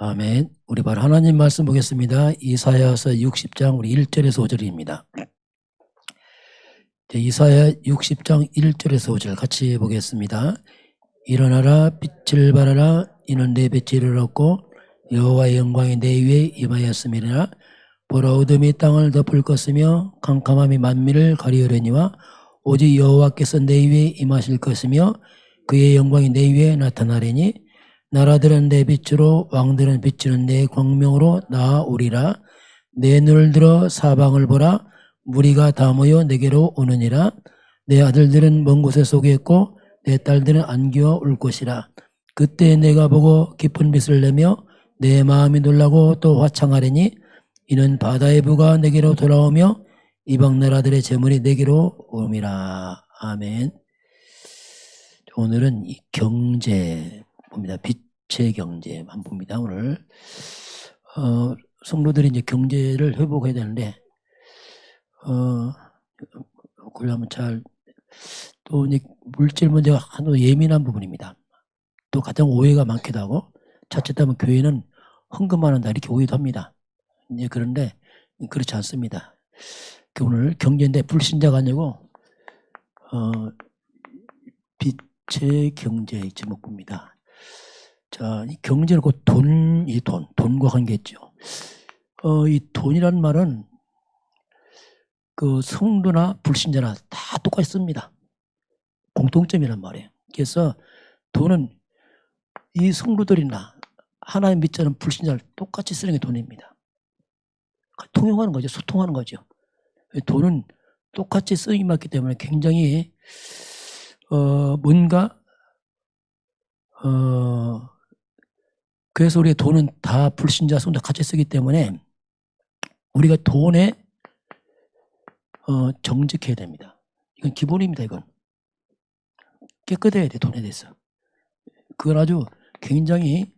아멘. 우리 바로 하나님 말씀 보겠습니다. 이사야서 60장 우리 1절에서 5절입니다. 이사야 60장 1절에서 5절 같이 보겠습니다. 일어나라 빛을 발하라 이는 내 빛이 이르렀고 여호와의 영광이 내 위에 임하였음이라. 보라 어둠이 땅을 덮을 것이며 캄캄함이 만민을 가리우려니와 오직 여호와께서 내 위에 임하실 것이며 그의 영광이 내 위에 나타나리니 나라들은 내 빛으로 왕들은 비추는 내 광명으로 나아오리라. 내 눈을 들어 사방을 보라. 무리가 다 모여 내게로 오느니라. 내 아들들은 먼 곳에 속했고 내 딸들은 안기어 올 것이라. 그때 내가 보고 깊은 빛을 내며 내 마음이 놀라고 또 화창하리니 이는 바다의 부가 내게로 돌아오며 이방 나라들의 재물이 내게로 옴이라. 아멘. 오늘은 이 경제 봅니다. 빛의 경제만 봅니다. 오늘 성도들이 이제 경제를 회복해야 되는데 그러면 잘 또 이제 물질 문제가 아주 예민한 부분입니다. 또 가장 오해가 많기도 하고 자칫하면 교회는 헌금만 한다 이렇게 오해도 합니다. 이제 그런데 그렇지 않습니다. 오늘 경제인데 불신자가 아니고 빛의 경제 제목입니다. 자, 이 경제는 곧 돈과 관계있죠. 이 돈이란 말은 그 성도나 불신자나 다 똑같이 씁니다. 공통점이란 말이에요. 그래서 돈은 이 성도들이나 하나님 믿지 않는 불신자를 똑같이 쓰는 게 돈입니다. 통용하는 거죠. 소통하는 거죠. 돈은 똑같이 쓰임이 맞기 때문에 굉장히 뭔가 그래서 우리가 돈은 다 불신자 성도 같이 쓰기 때문에 우리가 돈에 정직해야 됩니다. 이건 기본입니다. 이건 깨끗해야 돼. 돈에 대해서. 그건 아주 굉장히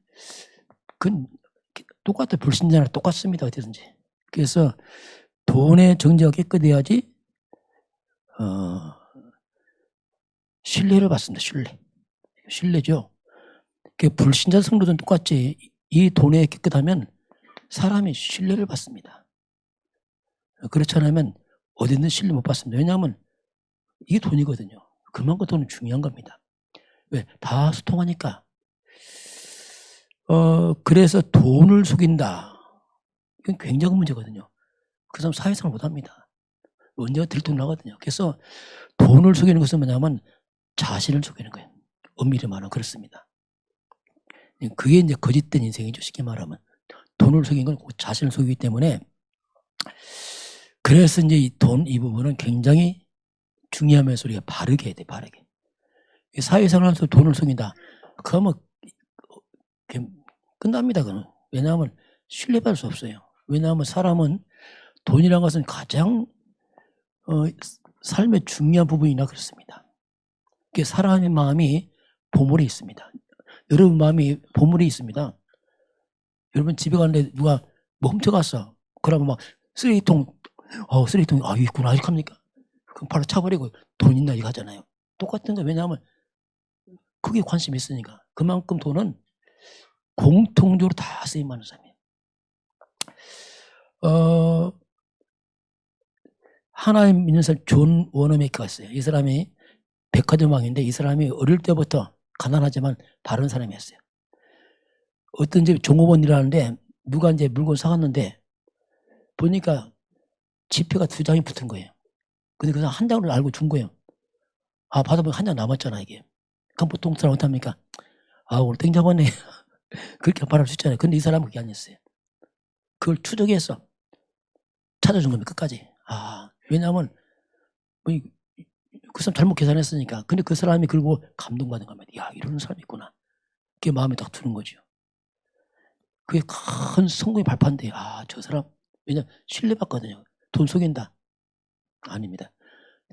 똑같아. 불신자랑 똑같습니다. 어디든지. 그래서 돈의 정제가 깨끗해야지 신뢰를 받습니다. 신뢰죠. 불신자 성도들은 똑같이 이 돈에 깨끗하면 사람이 신뢰를 받습니다. 그렇지 않으면 어디든 신뢰 못 받습니다. 왜냐하면 이게 돈이거든요. 그만큼 돈은 중요한 겁니다. 왜? 다 소통하니까. 그래서 돈을 속인다. 이건 굉장한 문제거든요. 그 사람 사회생활 못합니다. 언제가 들통나거든요. 그래서 돈을 속이는 것은 뭐냐면 자신을 속이는 거예요. 엄밀히 말하면 그렇습니다. 그게 이제 거짓된 인생이죠. 쉽게 말하면. 돈을 속인 건 자신을 속이기 때문에 그래서 이제 이 부분은 굉장히 중요하면서 우리가 바르게 해야 돼. 바르게. 사회생활하면서 돈을 속인다. 그러면 끝납니다. 그는. 왜냐하면 신뢰받을 수 없어요. 왜냐하면 사람은 돈이라는 것은 가장 삶의 중요한 부분이나 그렇습니다. 사람의 마음이 보물에 있습니다. 여러분 마음이 보물에 있습니다. 여러분 집에 가는데 누가 뭐 훔쳐갔어. 그러면 막 쓰레기통 있구나 아직 합니까? 그럼 바로 차버리고 돈 있나 이거 하잖아요. 똑같은 거. 왜냐하면 그게 관심이 있으니까. 그만큼 돈은 공통적으로 다 쓰임하는 사람이에요. 하나님 믿는 사람 존 워너메이커가 있어요. 이 사람이 백화점 왕인데 이 사람이 어릴 때부터 가난하지만 바른 사람이었어요. 어떤 집에 종업원 일하는데 누가 이제 물건 사갔는데 보니까 지폐가 2장이 붙은 거예요. 근데 그 사람 한 장을 알고 준 거예요. 받아보면 한 장 남았잖아 이게. 그럼 보통 사람 어떡합니까? 오늘 땡 잡았네. 그렇게 말할 수 있잖아요. 근데 이 사람은 그게 아니었어요. 그걸 추적해서 찾아준 겁니다. 끝까지. 왜냐하면 그 사람 잘못 계산했으니까. 근데 그 사람이 그리고 감동받은 겁니다. 야, 이런 사람이 있구나. 그게 마음에 딱 드는 거죠. 그게 큰 성공의 발판인데 저 사람 왜냐면 신뢰받거든요. 돈 속인다. 아닙니다.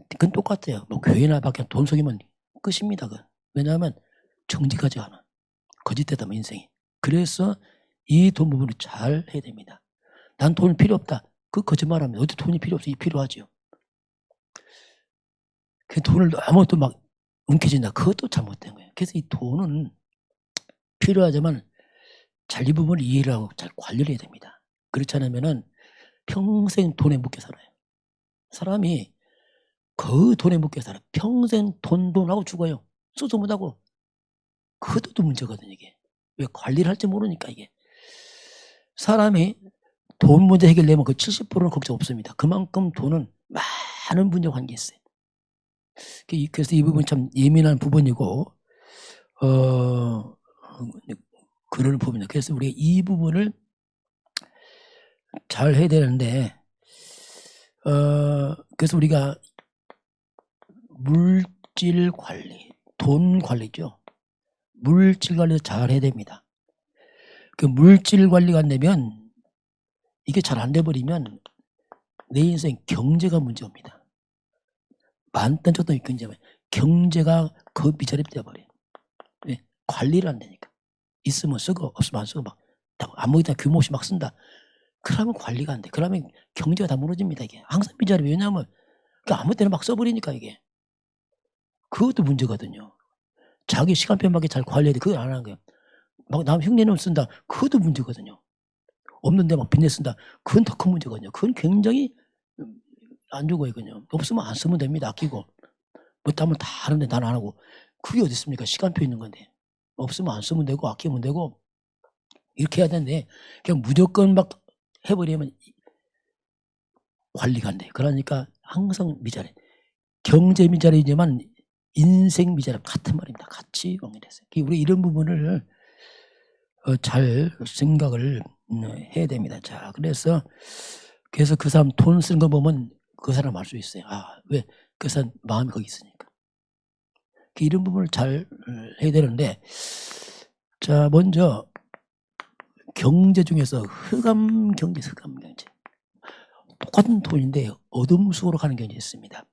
그건 똑같아요. 뭐 교회나 밖에 돈 속이면 끝입니다. 왜냐하면 정직하지 않아. 거짓되다 뭐 인생이. 그래서 이 돈 부분을 잘 해야 됩니다. 난 돈 필요 없다. 그 거짓말하면 어디 돈이 필요 없어. 이 필요하죠. 그 돈을 너무 또 막 움켜진다. 그것도 잘못된 거예요. 그래서 이 돈은 필요하지만 잘 이 부분을 이해를 하고 잘 관리를 해야 됩니다. 그렇지 않으면은 평생 돈에 묶여 살아요. 사람이 그 돈에 묶여 살아. 평생 돈하고 죽어요. 쓰도 못하고. 그것도 문제거든요, 이게. 왜 관리를 할지 모르니까 이게. 사람이 돈 문제 해결되면 그 70%는 걱정 없습니다. 그만큼 돈은 많은 문제와 관계있어요. 그래서 이 부분 참 예민한 부분이고, 그런 부분이에요. 그래서 우리가 이 부분을 잘 해야 되는데, 그래서 우리가 물질 관리, 돈 관리죠. 물질 관리도 잘 해야 됩니다. 그 물질 관리가 안 되면 이게 잘 안 돼버리면 내 인생 경제가 문제입니다. 많던 적도 경제가 그 미자립 되어버려요. 왜? 관리를 안 되니까. 있으면 쓰고 없으면 안 쓰고 막 아무데나 규모 없이 막 쓴다. 그러면 관리가 안 돼. 그러면 경제가 다 무너집니다. 이게 항상 미자립. 왜냐하면 아무 때나 막 써버리니까 이게. 그것도 문제거든요. 자기 시간표 맞게 잘 관리해야 돼. 그걸 안 하는 거예요. 막 남 흉내내면 쓴다. 그것도 문제거든요. 없는데 막 빚내 쓴다. 그건 더 큰 문제거든요. 그건 굉장히 안 좋거든요. 없으면 안 쓰면 됩니다. 아끼고. 못하면 다 하는데 난 안 하고. 그게 어디 있습니까? 시간표 있는 건데. 없으면 안 쓰면 되고 아끼면 되고 이렇게 해야 되는데 그냥 무조건 막 해버리면 관리가 안 돼. 그러니까 항상 미자리. 경제 미자리지만 인생 미자리 같은 말입니다. 같이 연결했어요. 우리 이런 부분을 잘 생각을 해야 됩니다. 자, 그래서 그 사람 돈 쓰는 거 보면 그 사람 알 수 있어요. 아, 왜? 그 사람 마음이 거기 있으니까. 이런 부분을 잘 해야 되는데, 자, 먼저 경제 중에서 흑암 경제. 똑같은 돈인데 어둠 속으로 가는 경제가 있습니다.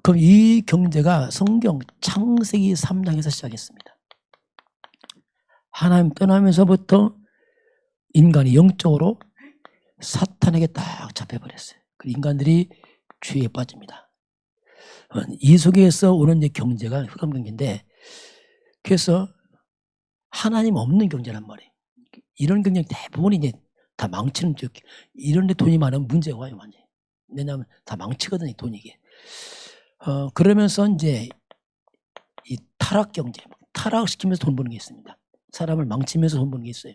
그럼 이 경제가 성경 창세기 3장에서 시작했습니다. 하나님 떠나면서부터 인간이 영적으로 사탄에게 딱 잡혀버렸어요. 인간들이 죄에 빠집니다. 이 속에서 오는 이제 경제가 흑암 경제인데, 그래서 하나님 없는 경제란 말이에요. 이런 경제 대부분이 이제 다 망치는 쪽. 이런 데 돈이 많으면 문제가 와요, 완전히. 왜냐하면 다 망치거든요, 이 돈이 이게. 그러면서 이제 이 타락 경제, 타락시키면서 돈 버는 게 있습니다. 사람을 망치면서 돈 버는 게 있어요.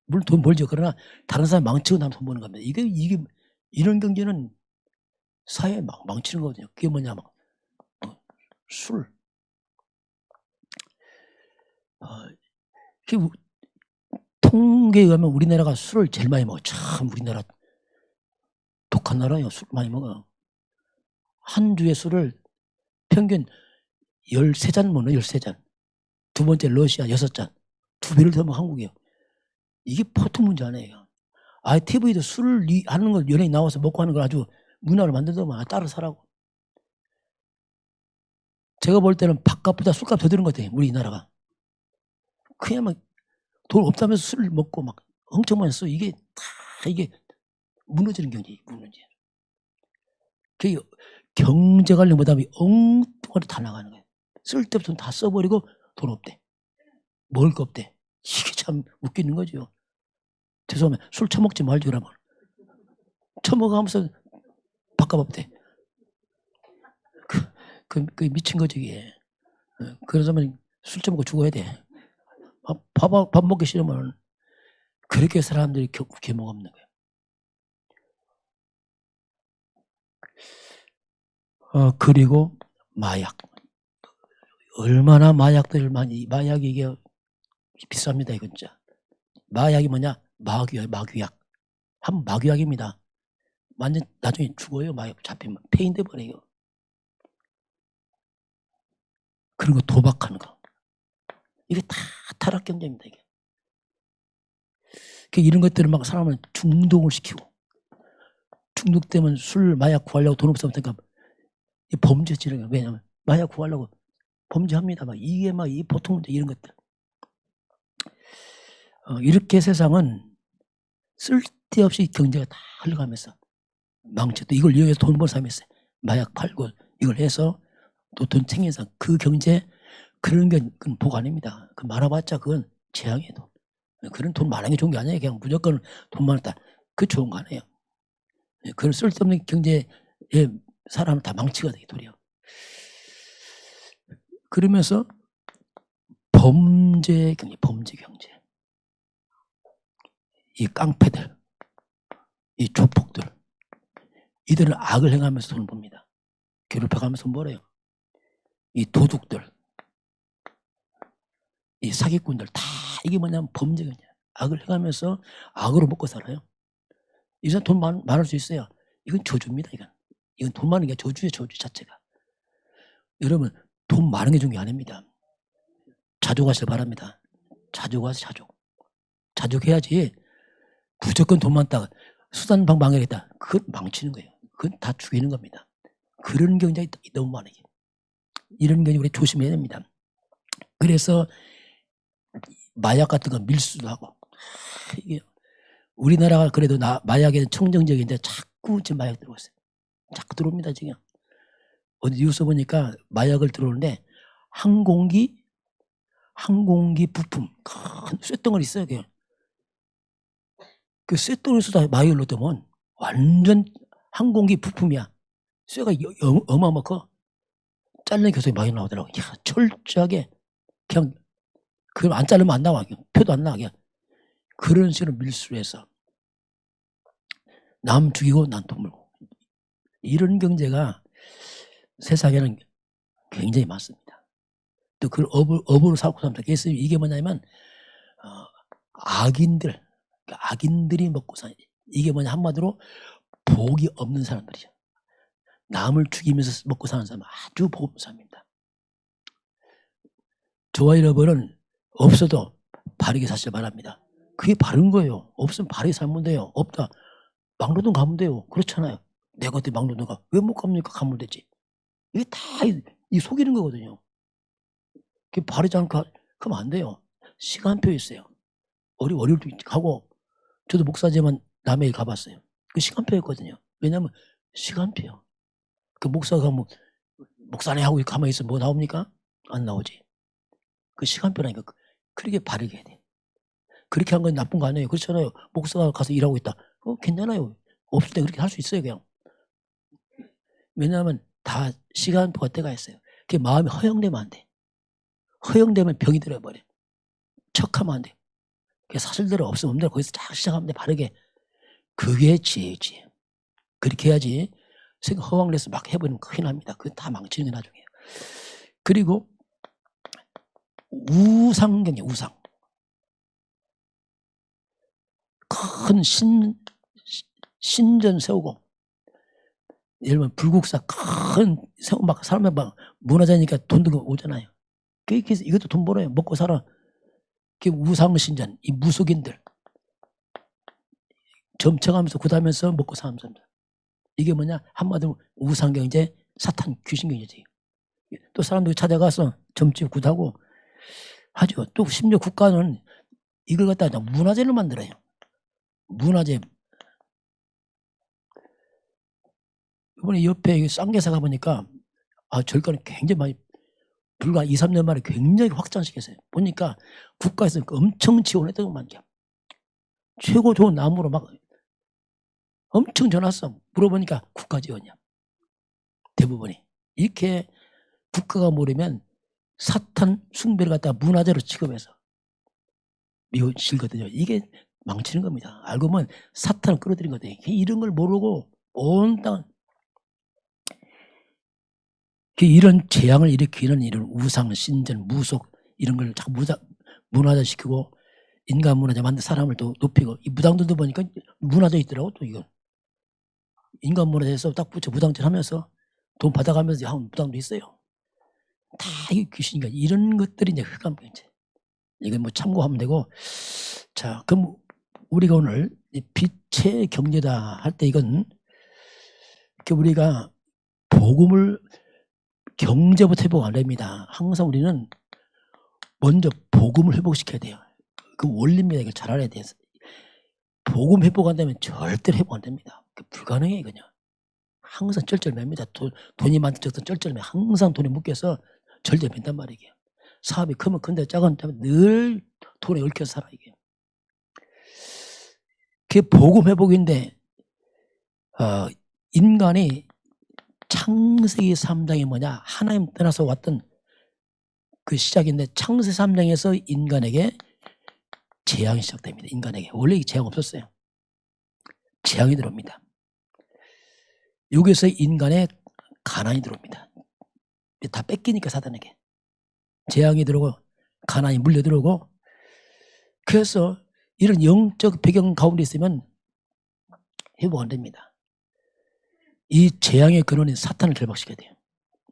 물론 돈 벌죠. 그러나 다른 사람 망치고 나면 돈 버는 겁니다. 이게 이런 경제는 사회 망치는 거거든요. 그게 뭐냐, 술. 통계에 의하면 우리나라가 술을 제일 많이 먹어요. 참 우리나라 독한 나라예요. 술 많이 먹어요. 한 주에 술을 평균 13잔 먹어요. 13잔. 두 번째 러시아 6잔. 2배를 더 먹어 한국이요. 이게 보통 문제 아니에요. TV도 술을 하는 걸 연예인 나와서 먹고 하는 걸 아주 문화를 만들더만 따라 사라고. 제가 볼 때는 밥값보다 술값 더 드는 것 같아요. 우리나라가. 그냥 막 돈 없다면서 술을 먹고 막 엄청 많이 써. 이게 무너지는 경제. 그 경제 관련 부담이 엉뚱하게 다 나가는 거예요. 쓸데없는 돈 다 써버리고 돈 없대. 먹을 거 없대. 이게 참 웃기는 거죠. 죄송합니다. 술 처먹지 말죠, 그러면. 처먹으면서 밥값 없대. 그 미친 거지, 이게. 그러자면 술 처먹고 죽어야 돼. 밥 먹기 싫으면 그렇게 사람들이 개목 없는 거예요. 그리고 마약. 얼마나 마약이 이게 비쌉니다, 이건 진짜. 마약이 뭐냐? 마귀약. 마귀약입니다. 완전 나중에 죽어요, 마약 잡히면. 폐인돼 버려요. 그리고 도박하는 거. 이게 다 타락 경제입니다, 이게. 이런 것들을 막 사람을 중독을 시키고, 중독되면 술, 마약 구하려고 돈 없으면 범죄 지르는 거예요. 왜냐하면 마약 구하려고 범죄합니다. 이게 보통 문제 이런 것들. 이렇게 세상은 쓸데없이 경제가 다 흘러가면서 망쳤다. 이걸 이용해서 돈 벌 사람이 있어요. 마약 팔고 이걸 해서 또 돈 챙겨서 그 경제 그런 게 그건 복 아닙니다. 그 많아봤자 그건 재앙이에요. 그런 돈 많은 게 좋은 게 아니에요. 그냥 무조건 돈 많았다. 그 좋은 거 아니에요. 그런 쓸데없는 경제에 사람은 다 망치가 되게 도리어. 그러면서 범죄 경제, 범죄 경제. 이 깡패들, 이 조폭들, 이들은 악을 행하면서 돈을 법니다. 괴롭혀가면서 돈 벌어요. 이 도둑들, 이 사기꾼들 다 이게 뭐냐면 범죄 경제. 악을 행하면서 악으로 먹고 살아요. 이 사람 돈 많을 수 있어요. 이건 저주입니다. 이건 돈 많은 게 저주예요. 저주 자체가. 여러분 돈 많은 게 중요한 게 아닙니다. 자족하시길 바랍니다. 자족하세요. 자족해야지. 무조건 돈 많다. 수단 방방하겠다. 그건 망치는 거예요. 그건 다 죽이는 겁니다. 그런 경쟁이 너무 많아요. 이런 경우 우리 조심해야 됩니다. 그래서 마약 같은 거 밀수도 하고. 이게 우리나라가 그래도 마약에는 청정적인데 자꾸 지금 마약 들어오고 있어요. 자꾸 들어옵니다 지금. 어디 뉴스 보니까 마약을 들어오는데 항공기 부품 큰 쇳덩어리 있어요. 그 쇳덩어리에서 마약을 넣으면 완전 항공기 부품이야. 쇠가 어마어마 커. 잘리는 교수에 많이 나오더라고. 야, 철저하게 그냥 그걸 안 자르면 안 나와. 표도 안 나와. 그런 식으로 밀수를 해서 남 죽이고 난 돈 벌고. 이런 경제가 세상에는 굉장히 많습니다. 또 그걸 업으로 삼고 삽니다. 그래서 이게 뭐냐면 악인들이 먹고 사는, 이게 뭐냐 한마디로 복이 없는 사람들이죠. 남을 죽이면서 먹고 사는 사람은 아주 복 없는 사람입니다. 저와 여러분은 없어도 바르게 사시길 바랍니다. 그게 바른 거예요. 없으면 바르게 살면 돼요. 없다. 막노동 가면 돼요. 그렇잖아요. 내가 어떻게 막노동 가? 왜 못 갑니까? 가면 되지. 이게 다 이 속이는 거거든요. 그게 바르지 않고 하면 안 돼요. 시간표 있어요. 월요일도 가고, 저도 목사지만 남의 일 가봤어요. 그 시간표였거든요. 왜냐하면 시간표요. 그 목사가 뭐 목사네 하고 가만히 있으면 뭐 나옵니까? 안 나오지. 그 시간표라니까. 그렇게 바르게 해야 돼. 그렇게 한 건 나쁜 거 아니에요. 그렇잖아요. 목사가 가서 일하고 있다. 괜찮아요. 없을 때 그렇게 할 수 있어요. 그냥. 왜냐하면 다 시간표가 때가 있어요. 그게 마음이 허영되면 안 돼. 허영되면 병이 들어버려. 척하면 안 돼. 사실대로 없으면 없는 대로 거기서 쫙 시작하면 돼. 바르게. 그게 지혜지. 그렇게 해야지. 생각 허황내서 막 해버리면 큰일 납니다. 그건 다 망치는 게 나중에요. 그리고 우상경제, 우상. 큰 신전 세우고, 예를 들면 불국사 큰 세우고 막 사람들 막 문화재니까 돈 들고 오잖아요. 그래서 이것도 돈 벌어요. 먹고 살아. 그게 우상신전, 이 무속인들. 점쳐가면서 구다면서 먹고 사는 사람들. 이게 뭐냐? 한마디로 우상경제, 사탄 귀신경제지. 또 사람들이 찾아가서 점치고 구다고 하죠. 또 심지어 국가는 이걸 갖다가 문화재를 만들어요. 문화재. 이번에 옆에 쌍계사 가보니까 절간에 굉장히 많이 불과 2, 3년 만에 굉장히 확장시켰어요. 보니까 국가에서 엄청 지원했던 것만 게 최고 좋은 나무로 막 엄청 전화했어. 물어보니까 국가 지원이야. 대부분이. 이렇게 국가가 모르면 사탄 숭배를 갖다가 문화재로 취급해서 미워질거든요. 이게 망치는 겁니다. 알고 보면 사탄을 끌어들인 거거든요. 이런 걸 모르고 온 땅 이런 재앙을 일으키는 이런 우상, 신전, 무속 이런 걸 자꾸 문화화시키고 인간 문화재 만든 사람을 또 높이고 이 무당들도 보니까 문화재 있더라고. 또 이거 인간 문화재에서 딱 붙여 무당질 하면서 돈 받아가면서 하는 무당도 있어요. 다 이게 귀신이니까 이런 것들이 이제 흑암 경제. 이건 뭐 참고하면 되고. 자, 그럼 우리가 오늘 빛의 경제다 할 때 이건 우리가 복음을 경제부터 회복 안 됩니다. 항상 우리는 먼저 복음을 회복시켜야 돼요. 그 원리입니다. 이걸 잘 알아야 돼요. 복음 회복 안 되면 절대로 회복 안 됩니다. 불가능해요. 그냥 항상 쩔쩔맵니다. 돈이 많든 적든 쩔쩔매. 항상 돈이 묶여서 절절맨단 말이에요. 사업이 크면 큰데 작은 늘 돈에 얽혀 살아 이게. 그게 복음 회복인데 인간이 창세기 3장이 뭐냐? 하나님 떠나서 왔던 그 시작인데 창세기 3장에서 인간에게 재앙이 시작됩니다. 인간에게. 원래 재앙 없었어요. 재앙이 들어옵니다. 여기서 인간의 가난이 들어옵니다. 다 뺏기니까 사단에게. 재앙이 들어오고 가난이 물려들어오고 그래서 이런 영적 배경 가운데 있으면 회복 안 됩니다. 이 재앙의 근원인 사탄을 결박시켜야 돼요.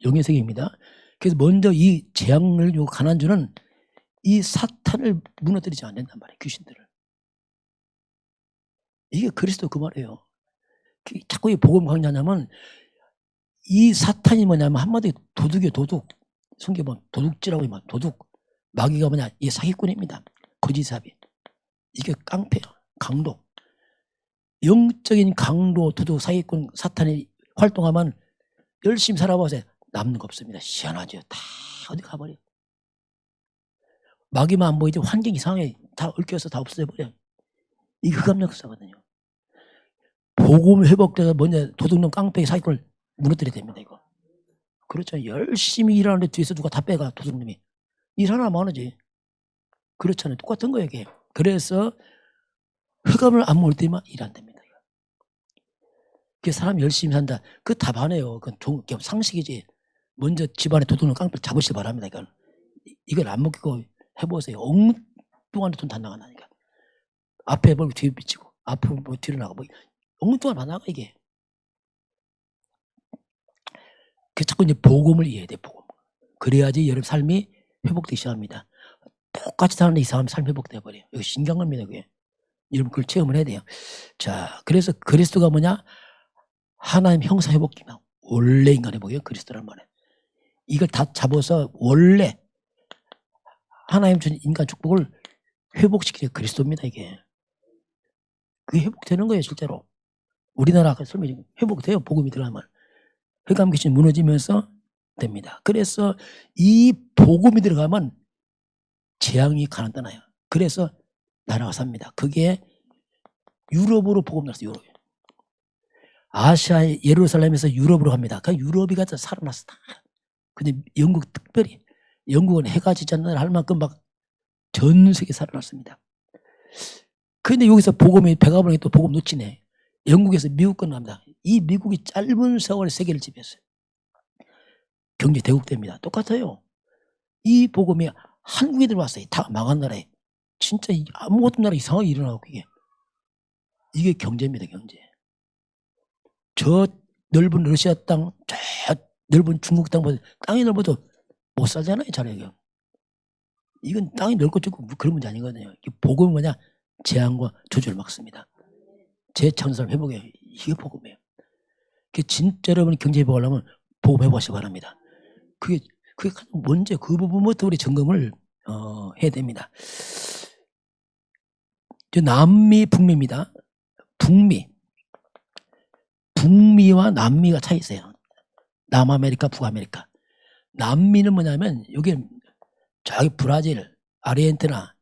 영의 세계입니다. 그래서 먼저 이 재앙을 주고 가난주는 이 사탄을 무너뜨리지 않는단 말이에요. 귀신들을. 이게 그리스도 그 말이에요. 자꾸 이 복음 강조하냐면 이 사탄이 뭐냐면 한마디 도둑이에요. 도둑. 성경 보면 도둑질하고 막 도둑. 마귀가 뭐냐? 이 사기꾼입니다. 거짓사비. 이게 깡패야. 강도. 영적인 강도, 도둑, 사기꾼, 사탄이 활동하면 열심히 살아봐서 남는 거 없습니다. 시원하죠. 다 어디 가버려. 마귀만 안 보이지 환경 이상하게 다 얽혀서 다 없애버려. 이게 흑암 역사거든요. 복음 회복돼서 먼저 도둑놈 깡패 사기꾼을 무너뜨려야 됩니다. 이거. 그렇죠. 열심히 일하는데 뒤에서 누가 다 빼가 도둑놈이. 일 하나만 하지. 그렇잖아요. 똑같은 거예요. 이게. 그래서 흑암을 안 모을 때만 일 안 됩니다. 그 사람 열심히 산다. 그거 다 반해요. 그건 상식이지. 먼저 집안에 도둑놈 깡패를 잡으시기 바랍니다. 이걸 안 먹고 해보세요. 엉뚱한 돈 다 나간다니까. 앞에 벌고 뒤에 비치고 앞에 뭐 뒤로 나가 뭐 엉뚱한 다 나가 이게. 그 자꾸 이제 복음을 이해해야 돼. 복음. 그래야지 여러분 삶이 회복되기 시작합니다. 똑같이 사는데 이상하면 삶 회복돼 버려요. 이거 신기한 겁니다. 그게. 여러분 그걸 체험을 해야 돼요. 자, 그래서 그리스도가 뭐냐? 하나님 형상 회복기만 원래 인간 회복이에요. 그리스도란 말이에요. 이걸 다 잡아서 원래 하나님 준 인간 축복을 회복시키는 그리스도입니다. 이게. 그게 회복되는 거예요. 실제로. 우리나라 설명이 회복돼요. 복음이 들어가면. 흑암 귀신이 무너지면서 됩니다. 그래서 이 복음이 들어가면 재앙이 가난 떠나요. 그래서 나라가 삽니다. 그게 유럽으로 복음 났어요. 유럽. 아시아 예루살렘에서 유럽으로 갑니다. 그 유럽이 가서 살아났어. 근데 영국 특별히 영국은 해가 지지 않는 할 만큼 막 전 세계 살아났습니다. 근데 여기서 복음이 배가 부르니 또 복음 놓치네. 영국에서 미국 건너갑니다. 이 미국이 짧은 세월에 세계를 지배했어요. 경제 대국대입니다. 똑같아요. 이 복음이 한국에 들어왔어요. 다 망한 나라에. 진짜 아무것도 나라 이상하게 일어나고 이게 경제입니다. 경제. 저 넓은 러시아 땅, 저 넓은 중국 땅보다 땅이 넓어도 못 살잖아요. 잘해요. 이건 땅이 넓고 좁고 그런 문제 아니거든요. 복음은 뭐냐? 재앙과 저주를 막습니다. 재창설 회복이에요. 이게 복음이에요. 그게 진짜 여러분 경제 회복하려면 복음 회복하시기 바랍니다. 그게 먼저 그 부분부터 우리 점검을 해야 됩니다. 남미, 북미입니다. 북미와 남미가 차이 있어요. 남아메리카, 북아메리카. 남미는 뭐냐면 여기 저기 브라질, 아르헨티나,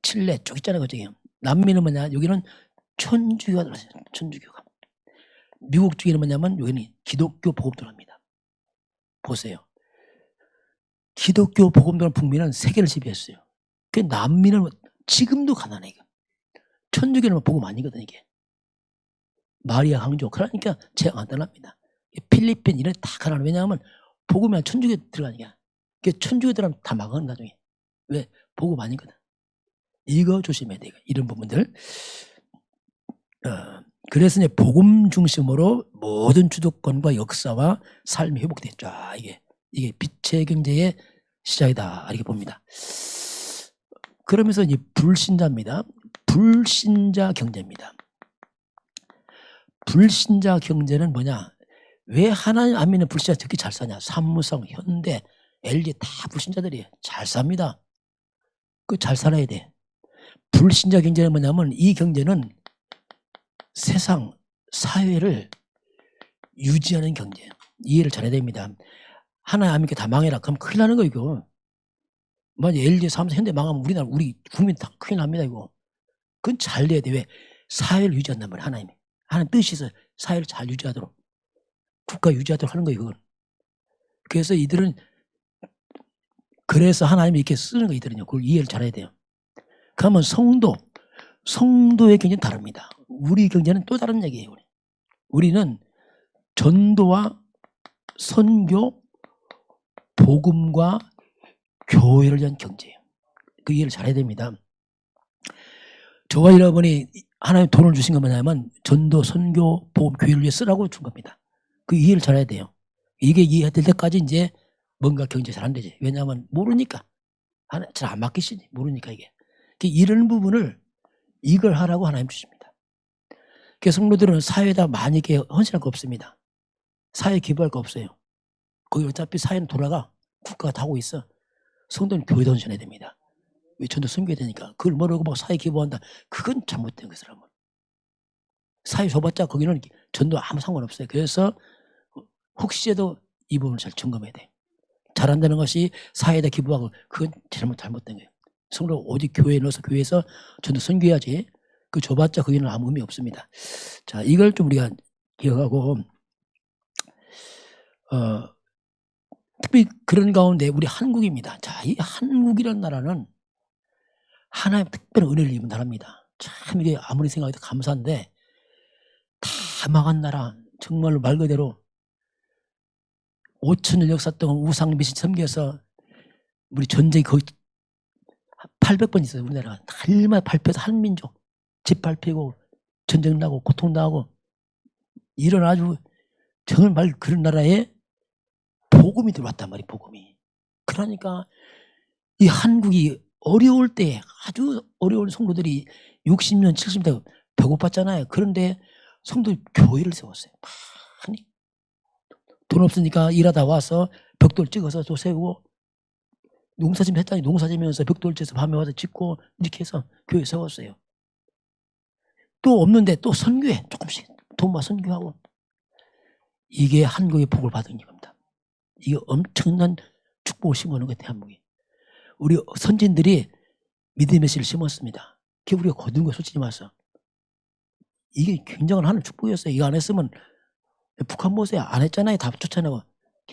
칠레 쭉 있잖아요. 그쪽에. 남미는 뭐냐? 여기는 천주교가 들어있어요. 천주교가. 미국 쪽에는 뭐냐면 여기는 기독교 복음도랍니다. 보세요. 기독교 복음도는 북미는 세계를 지배했어요. 그 남미는 지금도 가난해. 천주교는 복음 아니거든 이게. 마리아 강조. 그러니까 제가 안 떠납니다. 필리핀 이런 다 가난해. 왜냐하면 복음이 천주교 들어가니까. 천주교 들어가면 다 망하는 나중에. 왜? 복음 아니거든. 이거 조심해야 돼요. 이런 부분들. 그래서 이제 복음 중심으로 모든 주도권과 역사와 삶이 회복됐죠. 이게 빛의 경제의 시작이다. 이렇게 봅니다. 그러면서 이제 불신자입니다. 불신자 경제입니다. 불신자 경제는 뭐냐? 왜 하나님 안 믿는 불신자 특히 잘 사냐? 삼성, 현대, LG 다 불신자들이에요. 잘 삽니다. 잘 살아야 돼. 불신자 경제는 뭐냐면 이 경제는 세상, 사회를 유지하는 경제예요. 이해를 잘해야 됩니다. 하나님 안 믿게 다 망해라. 그럼 큰일 나는 거 이거. 만약 LG, 삼성, 현대 망하면 우리나라, 우리 국민 다 큰일 납니다, 이거. 그건 잘 돼야 돼. 왜? 사회를 유지한단 말이야, 하나님이. 하나님 뜻이 있어. 사회를 잘 유지하도록. 국가 유지하도록 하는 거예요, 그건. 그래서 이들은, 그래서 하나님이 이렇게 쓰는 거 이들은요. 그걸 이해를 잘해야 돼요. 그러면 성도의 경제는 다릅니다. 우리 경제는 또 다른 얘기예요. 우리는 전도와 선교, 복음과 교회를 위한 경제예요. 그 이해를 잘해야 됩니다. 저와 여러분이 하나님 돈을 주신 건 뭐냐면 전도, 선교, 복음, 교회를 위해 쓰라고 준 겁니다. 그 이해를 잘해야 돼요. 이게 이해될 때까지 이제 뭔가 경제 잘 안 되지. 왜냐하면 모르니까. 잘 안 맡기시니. 모르니까 이게. 이런 부분을 이걸 하라고 하나님 주십니다. 그래서 성도들은 사회에다 많이 헌신할 거 없습니다. 사회에 기부할 거 없어요. 거기 어차피 사회는 돌아가. 국가가 다 하고 있어. 성도는 교회에 헌신해야 됩니다. 왜 전도 섬겨야 되니까. 그걸 모르고 막 사회 기부한다. 그건 잘못된 것을 하면. 사회 줘봤자 거기는 전도 아무 상관없어요. 그래서 혹시라도 이 부분을 잘 점검해야 돼. 잘한다는 것이 사회에다 기부하고 그건 잘못된 거예요. 성도 오직 교회에 넣어서 교회에서 전도 선교해야지. 그 줘봤자 거기는 아무 의미 없습니다. 자, 이걸 좀 우리가 기억하고 특히 그런 가운데 우리 한국입니다. 자, 이 한국이라는 나라는 하나님 특별한 은혜를 입은 나라입니다. 참 이게 아무리 생각해도 감사한데 다 망한 나라. 정말로 말 그대로 5,000년 역사 동안 우상 미신 섬겨서 우리 전쟁이 거의 800번 있어요. 우리나라가 날마다 발표해서 한민족 집 발표고 전쟁 나고 고통 나고 이런 아주 정말 그런 나라에 복음이 들어왔단 말이에요. 복음이. 그러니까 이 한국이 어려울 때 아주 어려운 성도들이 60년 70년 배고팠잖아요. 그런데 성도 교회를 세웠어요. 많이. 돈 없으니까 일하다 와서 벽돌 찍어서 또 세우고 농사짓 했다니 농사지면서 벽돌 찍어서 밤에 와서 짓고 이렇게 해서 교회 세웠어요. 또 없는데 또 선교해. 조금씩 돈만 선교하고. 이게 한국의 복을 받은 겁니다. 이게 엄청난 축복을 심어놓은 거예요. 대한민국이. 우리 선진들이 믿음의 씨를 심었습니다. 그게 우리가 거둔 거 솔직히 말해서. 이게 굉장한 하나님 축복이었어요. 이거 안 했으면 북한 보세요. 안 했잖아요. 다 쫓아내고.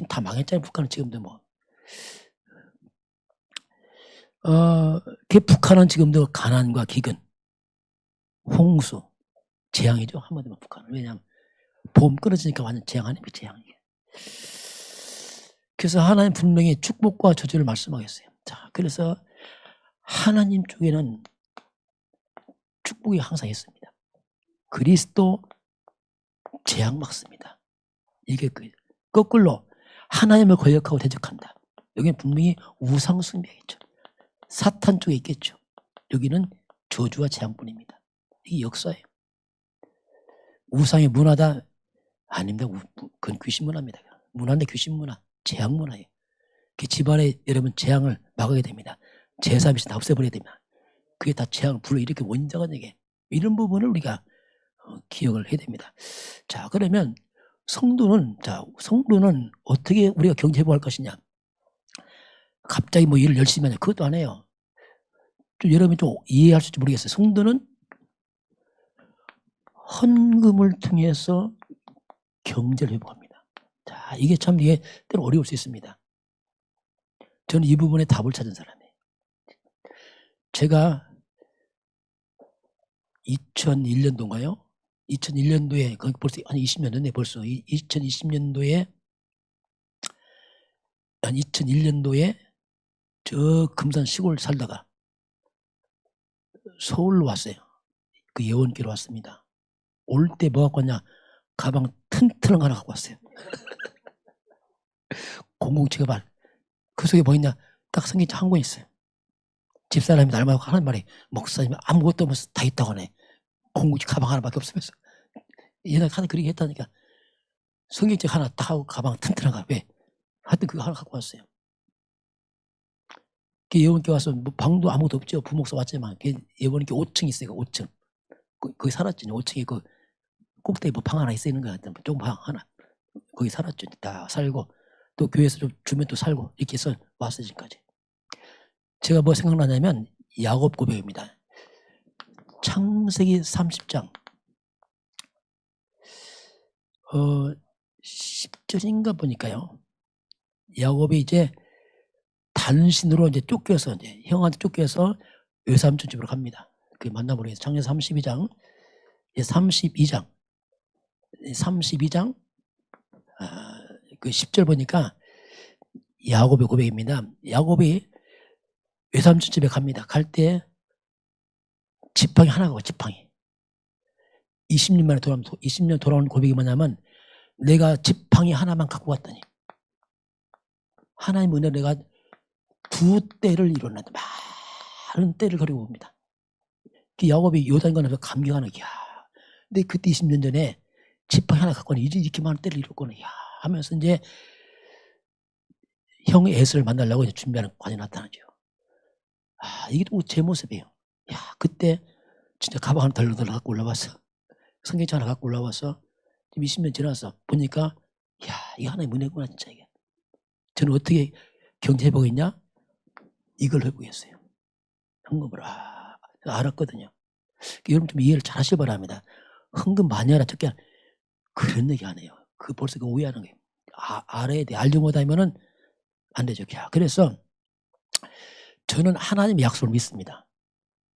다 망했잖아요. 북한은 지금도 뭐. 북한은 지금도 가난과 기근, 홍수, 재앙이죠. 한마디만 북한은. 왜냐하면 보험 끊어지니까 완전 재앙 아닙니까? 재앙. 그래서 하나님 분명히 축복과 저주를 말씀하겠어요. 자, 그래서 하나님 쪽에는 축복이 항상 있습니다. 그리스도 재앙 막습니다. 이게 거꾸로 하나님을 거역하고 대적한다. 여기는 분명히 우상 숭배겠죠. 사탄 쪽에 있겠죠. 여기는 저주와 재앙뿐입니다. 이게 역사예요. 우상의 문화다? 아닙니다. 그건 귀신 문화입니다. 문화인데 귀신 문화, 재앙 문화예요. 그 집안에 여러분 재앙을 막아야 됩니다. 제사미신 다 없애버려야 됩니다. 그게 다 재앙을 불러일으키는 원인자가 되게. 이런 부분을 우리가 기억을 해야 됩니다. 자, 그러면 성도는 어떻게 우리가 경제회복할 것이냐? 갑자기 뭐 일을 열심히 하냐? 그것도 안 해요. 좀 여러분이 좀 이해할 수 있을지 모르겠어요. 성도는 헌금을 통해서 경제를 회복합니다. 자, 이게 참 이게 때로 어려울 수 있습니다. 저는 이 부분에 답을 찾은 사람이에요. 제가 2001년도인가요? 2001년도에 거기 벌써 한 20년 됐네 벌써. 2020년도에 한 2001년도에 저 금산 시골 살다가 서울로 왔어요. 그 예원교로 왔습니다. 올 때 뭐 갖고 왔냐? 가방 튼튼한 거 하나 갖고 왔어요. 007 가방. 그 속에 뭐 있냐? 딱 성경책 한 권 있어요. 집사람이 날마다 하는 말이 목사님 아무것도 없으면서 다 있다고 하네. 007 가방 하나밖에 없으면서. 옛날에 하나 그렇게 했다니까. 성경책 하나 딱 하고 가방 튼튼한 거. 왜? 하여튼 그거 하나 갖고 왔어요. 예원교 와서 뭐 방도 아무것도 없죠. 부목사 왔지만 예원교 5층 있어요. 5층. 거기 살았죠. 5층에 그 꼭대기 뭐 방 하나 있는 거 같은 좀 방 하나. 거기 살았죠. 다 살고 또 교회에서 좀 주면 또 살고 이렇게 해서 왔어요. 지금까지. 제가 뭐 생각나냐면 야곱 고백입니다. 창세기 30장 10절인가 보니까요. 야곱이 이제 단신으로 이제 쫓겨서 이제 형한테 쫓겨서 외삼촌 집으로 갑니다. 그 만나보러 해서 창세기 32장 32장 그 10절 보니까 야곱의 고백입니다. 야곱이 외삼촌 집에 갑니다. 갈 때 지팡이 하나가 지팡이 20년 만에 20년 돌아온 고백이 뭐냐면 내가 지팡이 하나만 갖고 갔더니 하나님 은혜로 내가 2때를 이뤘는데 많은 때를 거리고 옵니다. 그 야곱이 요단 건너서 감격하는 야 근데 그때 20년 전에 지팡이 하나 갖고 왔더니 이렇게 많은 때를 이뤘구나 야 하면서 이제 형 에서를 만나려고 이제 준비하는 과정이 나타나죠. 이게 또 제 모습이에요. 야 그때 진짜 가방 하나 덜덜 갖고 올라왔어. 성경책 하나 갖고 올라와서 지금 20년 지나서 보니까 야 이게 하나의 은혜구나 진짜 이게. 저는 어떻게 경제 회복했냐? 이걸 회복했어요. 헌금을 알았거든요. 여러분 좀 이해를 잘 하시기 바랍니다. 헌금 많이 하라 적게 하라 그런 얘기 안 해요. 그 벌써 그 오해하는 거예요. 알아야 돼. 알지 못하면은 안 되죠. 그래서 저는 하나님의 약속을 믿습니다.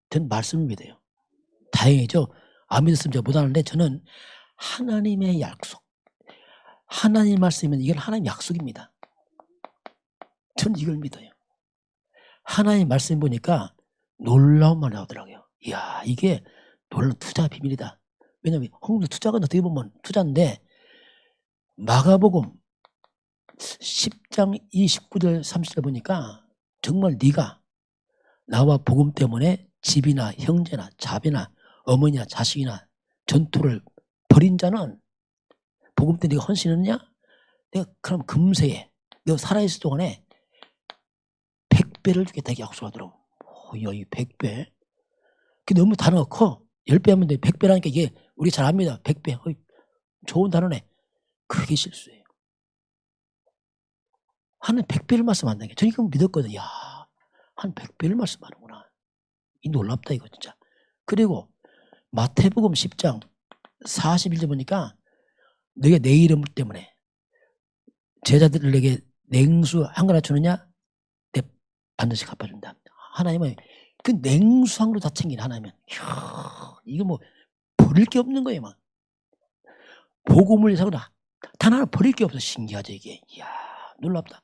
저는 말씀을 믿어요. 다행이죠. 안 믿었으면 제가 못하는데 저는 하나님의 약속, 하나님 말씀이면 이건 하나님의 약속입니다. 저는 이걸 믿어요. 하나님 말씀 보니까 놀라운 말이 나오더라고요. 이야 이게 놀라운 투자의 비밀이다. 왜냐하면 헌금 투자가 어떻게 보면 투자인데 마가복음 10장 29절 30절 보니까 정말 네가 나와 복음 때문에 집이나 형제나 자비나 어머니나 자식이나 전투를 벌인 자는 복음 때 네가 헌신했냐? 내가 그럼 금세에 너 살아있을 동안에 100배를 주겠다 이렇게 약속하더라고. 이 100배. 그게 너무 단어가 커. 10배 하면 돼. 100배라니까 이게 우리 잘 압니다. 100배. 좋은 단어네. 그게 실수예요. 하나님 100배를 말씀한다는 게 저는 이거 믿었거든요. 야, 한 100배를 말씀하는구나. 이 놀랍다 이거 진짜. 그리고 마태복음 10장 41절 보니까 너희가 내 이름 때문에 제자들에게 냉수 한 그릇 주느냐? 내 반드시 갚아준다. 하나님은 그 냉수 한 그릇 다 챙기는 하나님은 이거 뭐 버릴 게 없는 거예요. 막 복음을 위해서 단 하나 버릴 게 없어. 신기하죠 이게. 이야 놀랍다.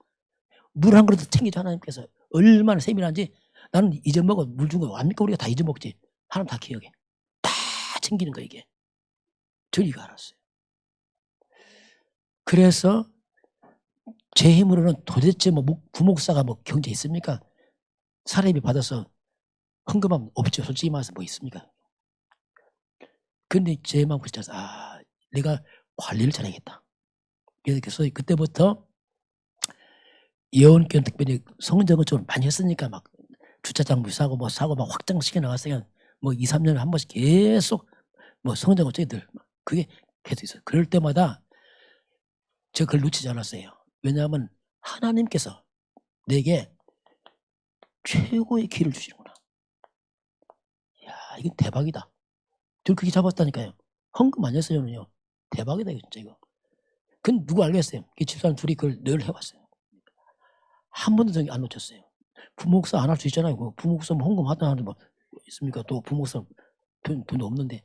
물 한 그릇 챙기죠. 하나님께서 얼마나 세밀한지 나는 잊어먹어. 물 준 거 아닙니까? 우리가 다 잊어먹지. 하나님 다 기억해. 다 챙기는 거 이게. 저는 이거 알았어요. 그래서 제 힘으로는 도대체 뭐 부목사가 뭐 경제 있습니까? 사례비 받아서 헌금하면 없죠. 솔직히 말해서 뭐 있습니까? 근데 제 마음 그랬죠. 내가 관리를 잘하겠다. 그래서 그때부터 예언권 특별히 성전을 좀 많이 했으니까 막 주차장비 사고 뭐 사고 막 확장시켜 나갔어요. 뭐 2, 3년에 한 번씩 계속 뭐 성전 어쩌기들 그게 계속 있어요. 그럴 때마다 제가 그걸 놓치지 않았어요. 왜냐하면 하나님께서 내게 최고의 길을 주시는구나. 이야 이건 대박이다. 저를 그렇게 잡았다니까요. 헌금 많이 했어요. 저는요. 대박이다 이거 진짜 이거. 그건 누구 알겠어요. 집사람 둘이 그걸 늘 해왔어요. 한 번도 안 놓쳤어요. 부목사 안 할 수 있잖아요. 부목사 뭐 헌금 하다 하는데 뭐 있습니까? 또 부목사 돈도 없는데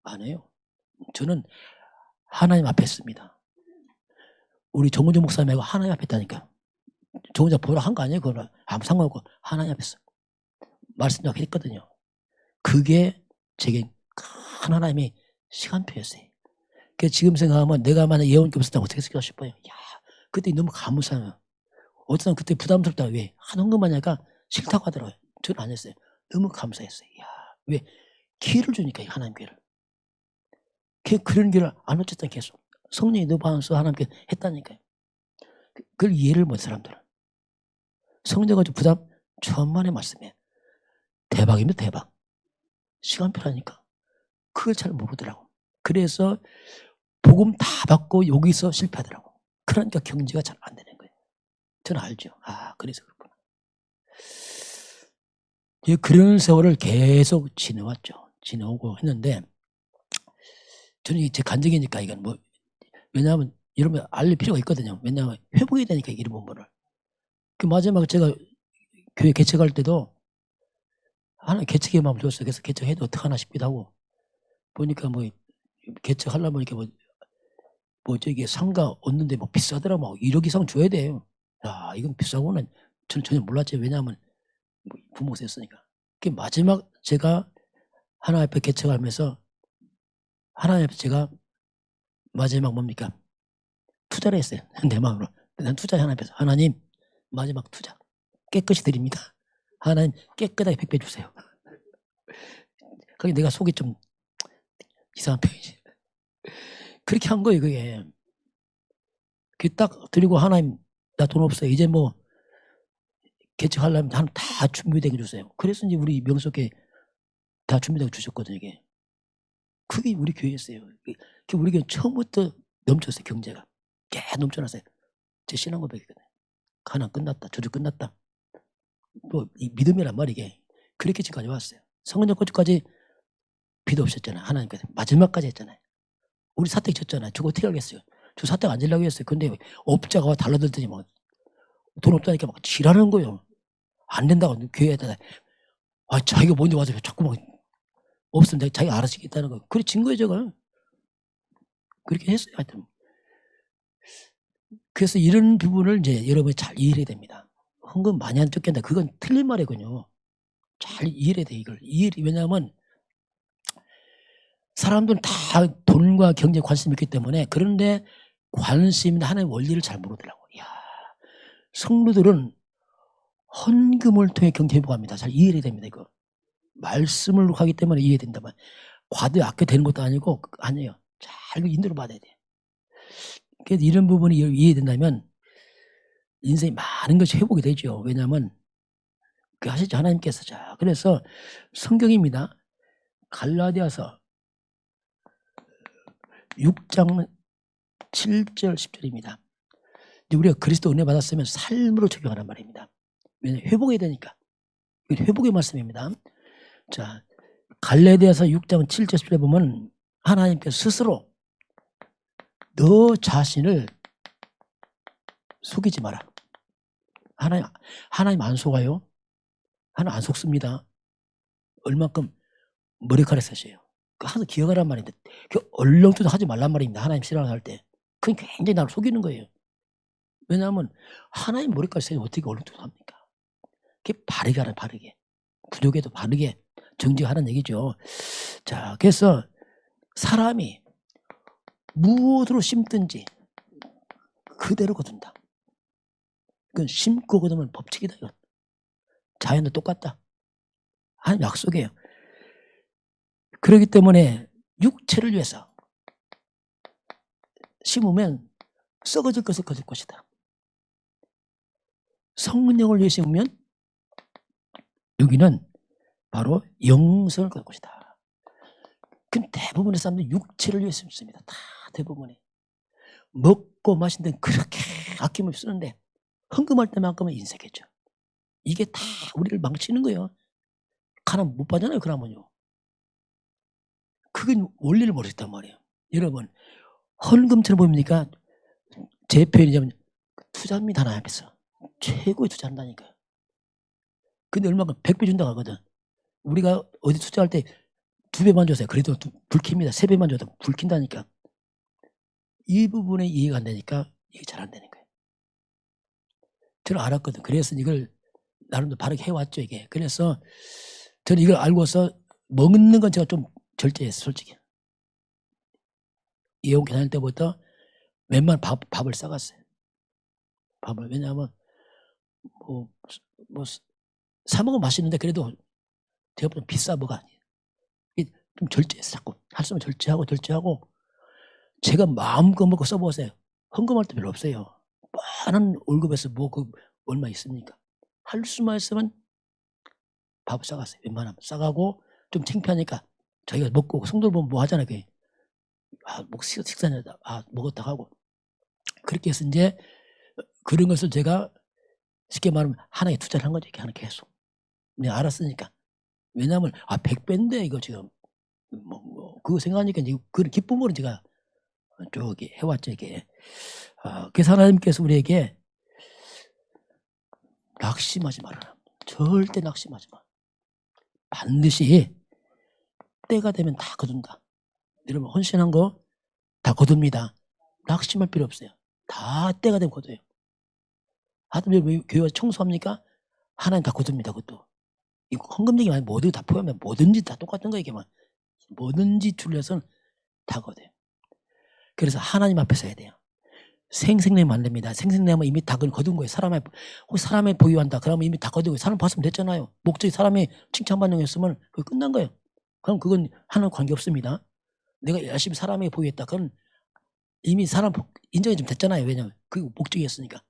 안 해요. 저는 하나님 앞에 있습니다. 우리 정은정 목사님하고 하나님 앞에 있다니까. 정은정 보라 한 거 아니에요? 그거는 아무 상관없고 하나님 앞에 있어. 말씀 약했거든요. 그게 제게 큰 하나님의 시간표였어요. 그래서 지금 생각하면 내가 만약 예언기 없었다면 어떻게 했을까 싶어요. 야, 그때 너무 감사해요. 어떤 사람 그때 부담스럽다. 왜? 한 헌금만 하니까 싫다고 하더라고요. 저는 안 했어요. 너무 감사했어요. 야, 왜? 기회를 주니까 하나님 기회를. 그런 기회를 안 놓쳤다 계속. 성령이 너 반수 하나님께 했다니까요. 그걸 이해를 못 사람들은. 성령 가지고 부담 천만의 말씀이에요. 대박입니다. 대박. 시간표라니까. 그걸 잘 모르더라고. 그래서 복음 다 받고 여기서 실패하더라고. 그러니까 경제가 잘 안 되는 거예요. 저는 알죠. 그래서 그렇구나. 그런 세월을 계속 지내왔죠. 지내오고 했는데 저는 제 간증이니까 이건 뭐 왜냐하면 여러분 알릴 필요가 있거든요. 왜냐하면 회복이 되니까 이런 부분을. 그 마지막 제가 교회 개척할 때도 하나 개척의 마음을 줬어요. 그래서 개척해도 어떡하나 싶기도 하고 보니까 뭐 개척하려면 이렇게 뭐 저기 상가 얻는데 뭐 비싸더라 뭐 1억 이상 줘야 돼요. 야 이건 비싸고는 저는 전혀 몰랐죠. 왜냐하면 뭐 부모가 됐으니까. 그 마지막 제가 하나님 앞에 개척하면서 하나님 앞에 제가 마지막 뭡니까? 투자를 했어요. 내 마음으로. 난 투자 하나님 앞에서 하나님 마지막 투자 깨끗이 드립니다. 하나님 깨끗하게 100배 주세요. 그게 내가 속이 좀 이상한 편이지. 그렇게 한 거예요 그게. 그게 딱 드리고 하나님 나 돈 없어요. 이제 뭐 개척하려면 하나님 다 준비되게 주세요. 그래서 이제 우리 명석에 다 준비되게 주셨거든요. 이게. 그게 우리 교회였어요. 우리 교회 처음부터 넘쳤어요. 경제가. 개 넘쳐났어요. 제 신앙 고백이거든요. 가난 끝났다. 저주 끝났다. 또 이 믿음이란 말이 이게 그렇게 지금까지 왔어요. 성은정 건축까지 비도 없었잖아요. 하나님께서 마지막까지 했잖아요. 우리 사택 쳤잖아요. 저거 어떻게 알겠어요. 저 사택 안 지려고 했어요. 근데 업자가 달라들더니 막 돈 없다니까 막 지라는 거예요. 안 된다고 교회에다 자기가 먼저 와서 자꾸 막 없으면 자기가 알아서 하겠다는 거. 그래 진 거예요 제가. 그렇게 했어요. 하여튼. 그래서 이런 부분을 이제 여러분이 잘 이해해야 됩니다. 헌금 많이 안 쫓긴다. 그건 틀린 말이군요. 잘 이해해야 돼 이걸. 왜냐하면 사람들은 다 돈과 경제에 관심이 있기 때문에 그런데 관심 있는 하나님의 원리를 잘 모르더라고. 이야, 성도들은 헌금을 통해 경제 회복합니다. 잘 이해해야 됩니다. 이거 말씀을 하기 때문에 이해된다만 과도히 아껴 되는 것도 아니고 아니에요. 잘 인도를 받아야 돼. 그래서 이런 부분이 이해된다면 인생이 많은 것이 회복이 되죠. 왜냐하면 그 하시죠 하나님께서. 자 그래서 성경입니다. 갈라디아서 6장 7절 10절입니다. 우리가 그리스도 은혜 받았으면 삶으로 적용하란 말입니다. 왜냐하면 회복해야 되니까. 회복의 말씀입니다. 자 갈라디아서 6장 7절 10절에 보면 하나님께서 스스로 너 자신을 속이지 마라. 하나님 안 속아요. 하나님 안 속습니다. 얼만큼 머리카락 쓰셔요. 항상 기억하란 말인데 얼렁뚱 하지 말란 말입니다. 하나님 신앙할 때. 그건 굉장히 나를 속이는 거예요. 왜냐하면 하나님 머리카락 쓰면 어떻게 얼렁뚱합니까? 그게 바르게 하라 바르게. 부족해도 바르게 정직하는 얘기죠. 자 그래서 사람이 무엇으로 심든지 그대로 거둔다. 그건 심고 거두면 법칙이다. 이건. 자연도 똑같다. 하나님 약속이에요. 그렇기 때문에 육체를 위해서 심으면 썩어질 것을 거둘 것이다. 성령을 위해 심으면 여기는 바로 영성을 거둘 것이다. 그럼 대부분의 사람들이 육체를 위해 심습니다. 다 대부분이. 먹고 마신 데는 그렇게 아낌없이 쓰는데 헌금할 때만큼은 인색했죠. 이게 다 우리를 망치는 거예요. 가난 못 받잖아요. 그러면요. 그건 원리를 모르겠단 말이에요. 여러분 헌금처럼 보입니까? 제 표현이자면 투자입니다. 하나 앞에서. 최고의 투자한다니까요. 근데 얼마큼 100배 준다고 하거든. 우리가 어디 투자할 때 2배만 줬어요. 그래도 불 킵니다. 3배만 줘도 불 킨다니까. 이 부분에 이해가 안 되니까 이게 잘 안 되는 거예요. 저는 알았거든. 그래서 이걸 나름대로 바르게 해왔죠. 이게. 그래서 저는 이걸 알고서 먹는 건 제가 좀 절제했어요. 솔직히. 예원 다닐 때부터 웬만한 밥을 싸갔어요. 밥을. 왜냐하면 뭐 사 먹으면 맛있는데 그래도 대부분 비싸 뭐가 아니에요. 좀 절제해서 자꾸 할 수 있으면 절제하고 제가 마음껏 먹고 써보세요. 헌금할 때 별로 없어요. 뻔한 월급에서 얼마 있습니까? 할 수만 있으면 밥을 싸갔어요. 웬만하면 싸가고 좀 창피하니까 자기가 먹고 성도를 보면 뭐 하잖아요. 식사냐 먹었다 하고 그렇게 해서 이제 그런 것을 제가 쉽게 말하면 하나에 투자를 한 거죠. 이렇게 하나 계속. 내가 알았으니까. 왜냐하면 100배인데 이거 지금 그거 생각하니까 이제 그런 기쁨으로 제가 저기 해왔죠 이게. 그래서 하나님께서 우리에게 낙심하지 말아라. 절대 낙심하지 마. 반드시 때가 되면 다 거둔다. 여러분 헌신한 거 다 거둡니다. 낙심할 필요 없어요. 다 때가 되면 거둬요. 하여튼 왜 교회가 청소합니까? 하나님 다 거둡니다. 그것도. 이거 헌금쟁이 말고 모두 다 포함하면 뭐든지 다 똑같은 거예요. 이게만. 뭐든지 줄여서는 다 거둬요. 그래서 하나님 앞에서 해야 돼요. 생생내면 안 됩니다. 생생내면 이미 다 거둔 거예요. 사람의 보유한다. 그러면 이미 다 거둔 거예요. 사람 봤으면 됐잖아요. 목적이 사람이 칭찬받는 거였으면 그거 끝난 거예요. 그럼 그건 하나님 관계 없습니다. 내가 열심히 사람에게 보유했다. 그건 이미 사람 인정이 좀 됐잖아요. 왜냐하면 그게 목적이었으니까.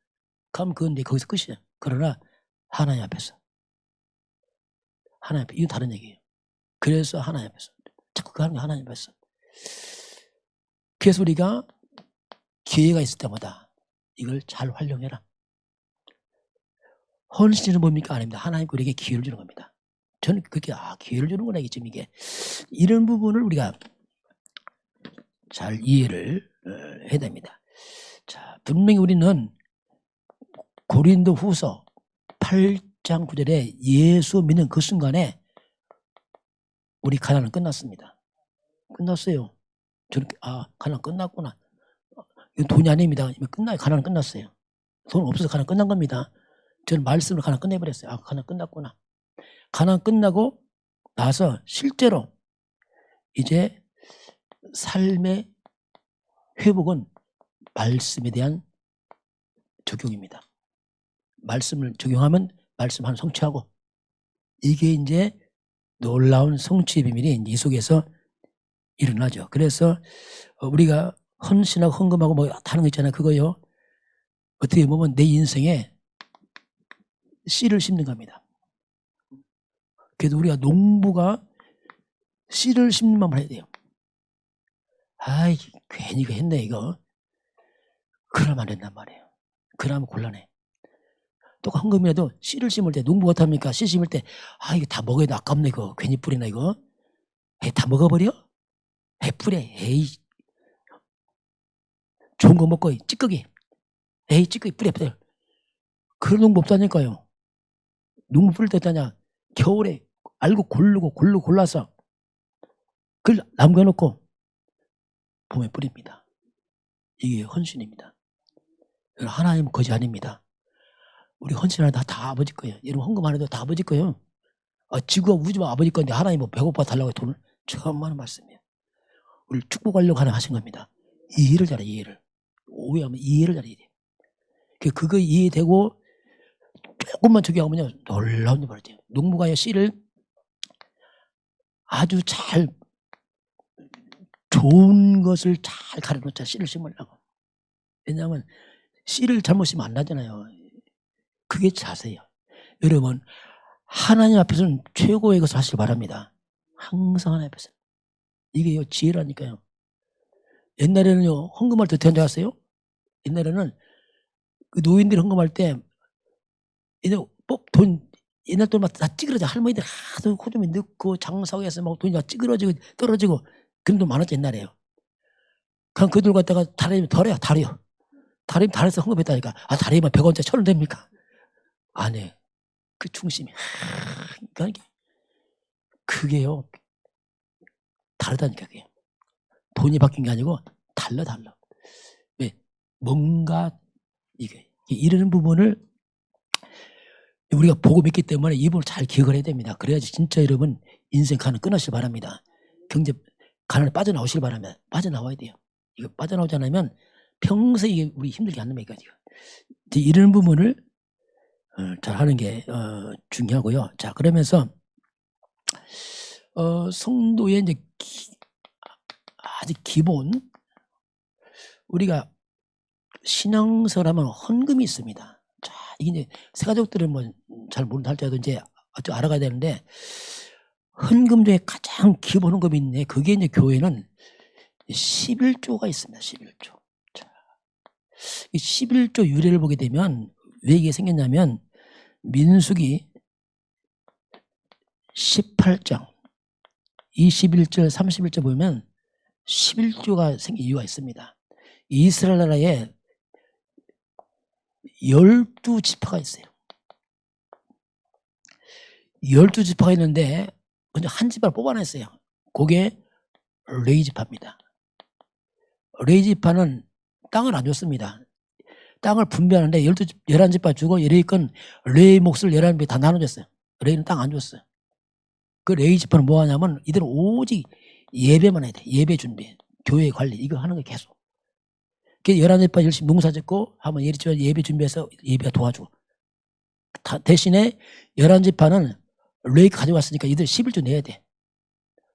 그럼 그건 이제 거기서 끝이에요. 그러나 하나님 앞에서. 하나님 앞에. 이건 다른 얘기예요. 그래서 하나님 앞에서. 자꾸 그 하는 게 하나님 앞에서. 그래서 우리가 기회가 있을 때마다 이걸 잘 활용해라. 헌신은 뭡니까? 아닙니다. 하나님 우리에게 기회를 주는 겁니다. 저는 그렇게 기회를 주는구나. 이게 지금 이게 이런 부분을 우리가 잘 이해를 해야 됩니다. 자, 분명히 우리는 고린도 후서 8장 9절에 예수 믿는 그 순간에 우리 가난은 끝났습니다. 끝났어요. 저는 가난 끝났구나. 이건 돈이 아닙니다. 가난은 끝났어요. 돈 없어서 가난 끝난 겁니다. 저는 말씀으로 가난 끝내버렸어요. 가난 끝났구나. 가난 끝나고 나서 실제로 이제 삶의 회복은 말씀에 대한 적용입니다. 말씀을 적용하면 말씀 하나 성취하고, 이게 이제 놀라운 성취의 비밀이 이 속에서 일어나죠. 그래서 우리가 헌신하고 헌금하고 뭐 하는 거 있잖아요. 그거요. 어떻게 보면 내 인생에 씨를 심는 겁니다. 그래도 우리가 농부가 씨를 심는 마음을 해야 돼요. 괜히 이거 했네 이거. 그러면 안 된단 말이에요. 그러면 곤란해. 또 헌금이라도 씨를 심을 때 농부가 어떡합니까? 씨 심을 때 이거 다 먹어야 돼. 아깝네 이거. 괜히 뿌리나 이거. 다 먹어버려? 뿌래. 좋은 거 먹고 찌꺼기. 찌꺼기 뿌려. 그런 농부 없다니까요. 농부 뿌릴 때 어떠냐? 겨울에 알고 골라서 그걸 남겨놓고 봄에 뿌립니다. 이게 헌신입니다. 하나님은 거지 아닙니다. 우리 헌신하다 다 아버지 거예요. 여러분 헌금 안 해도 다 아버지 거예요. 지구와 우주가 아버지 건데 하나님은 배고파 달라고 돈을 처음 하는 말씀이에요. 우리를 축복하려고 하신 겁니다. 이해를 잘해. 이해를. 오해하면 이해를 잘해야 돼요. 그거 이해되고 조금만 적용하면요 놀라운 일 벌어져요. 농부가 씨를 아주 잘 좋은 것을 잘 가려놓자. 씨를 심으려고. 왜냐하면 씨를 잘못 심으면 안 나잖아요. 그게 자세예요. 여러분 하나님 앞에서는 최고의 것을 하시길 바랍니다. 항상 하나님 앞에서. 이게요 지혜라니까요. 옛날에는요 헌금할 때 어떻게 한줄 아세요? 옛날에는 그 노인들이 헌금할 때 옛날 돈만 다 찌그러져. 할머니들 하도 코좀이 넣고 장사하고 해서 막 돈이 다 찌그러지고 떨어지고 그런 돈 많았죠 옛날에요. 그럼 그 돈 갖다가 다리면 덜해요. 다리면 달에서 헌금했다니까. 다리면 100원짜리 1,000원 됩니까? 안 해. 그 중심이. 그러니까 그게요 다르다니까. 그게 돈이 바뀐 게 아니고 달라. 왜? 뭔가 이게 이러는 부분을 우리가 보고 믿기 때문에 이 부분을 잘 기억을 해야 됩니다. 그래야지 진짜 여러분 인생 가난 끊으시길 바랍니다. 경제 가난에 빠져나오시길 바랍니다. 빠져나와야 돼요. 이거 빠져나오지 않으면 평생 이게 우리 힘들게 하는 거니까. 이런 부분을 잘 하는 게 중요하고요. 자, 그러면서 성도의 이제 아주 기본 우리가 신앙생활하면 헌금이 있습니다. 자, 이게 이제 새가족들은 뭐 잘 모른다 할지라도 이제 알아가야 되는데 헌금 중에 가장 기본 헌금이 있네. 그게 이제 교회는 11조가 있습니다. 11조. 자, 이 11조 유래를 보게 되면 왜 이게 생겼냐면 민수기 18장 21절 31절 보면 11조가 생긴 이유가 있습니다. 이스라엘 나라에 12지파가 있어요. 12지파가 있는데 먼저 한 지파를 뽑아냈어요. 그게 레위 지파입니다. 레위 지파는 땅을 안 줬습니다. 땅을 분배하는데 11지파 주고 레위권 레위 몫을 11배 다 나눠줬어요. 레위는 땅 안 줬어요. 그 레위 지파는 뭐 하냐면 이들은 오직 예배만 해야 돼. 예배 준비, 교회 관리 이거 하는 거 계속. 그 11지파 열심히 농사 짓고 한번 예배 준비해서 예배 도와주고. 대신에 11지파는 레위 가져왔으니까 이들 11조 내야 돼.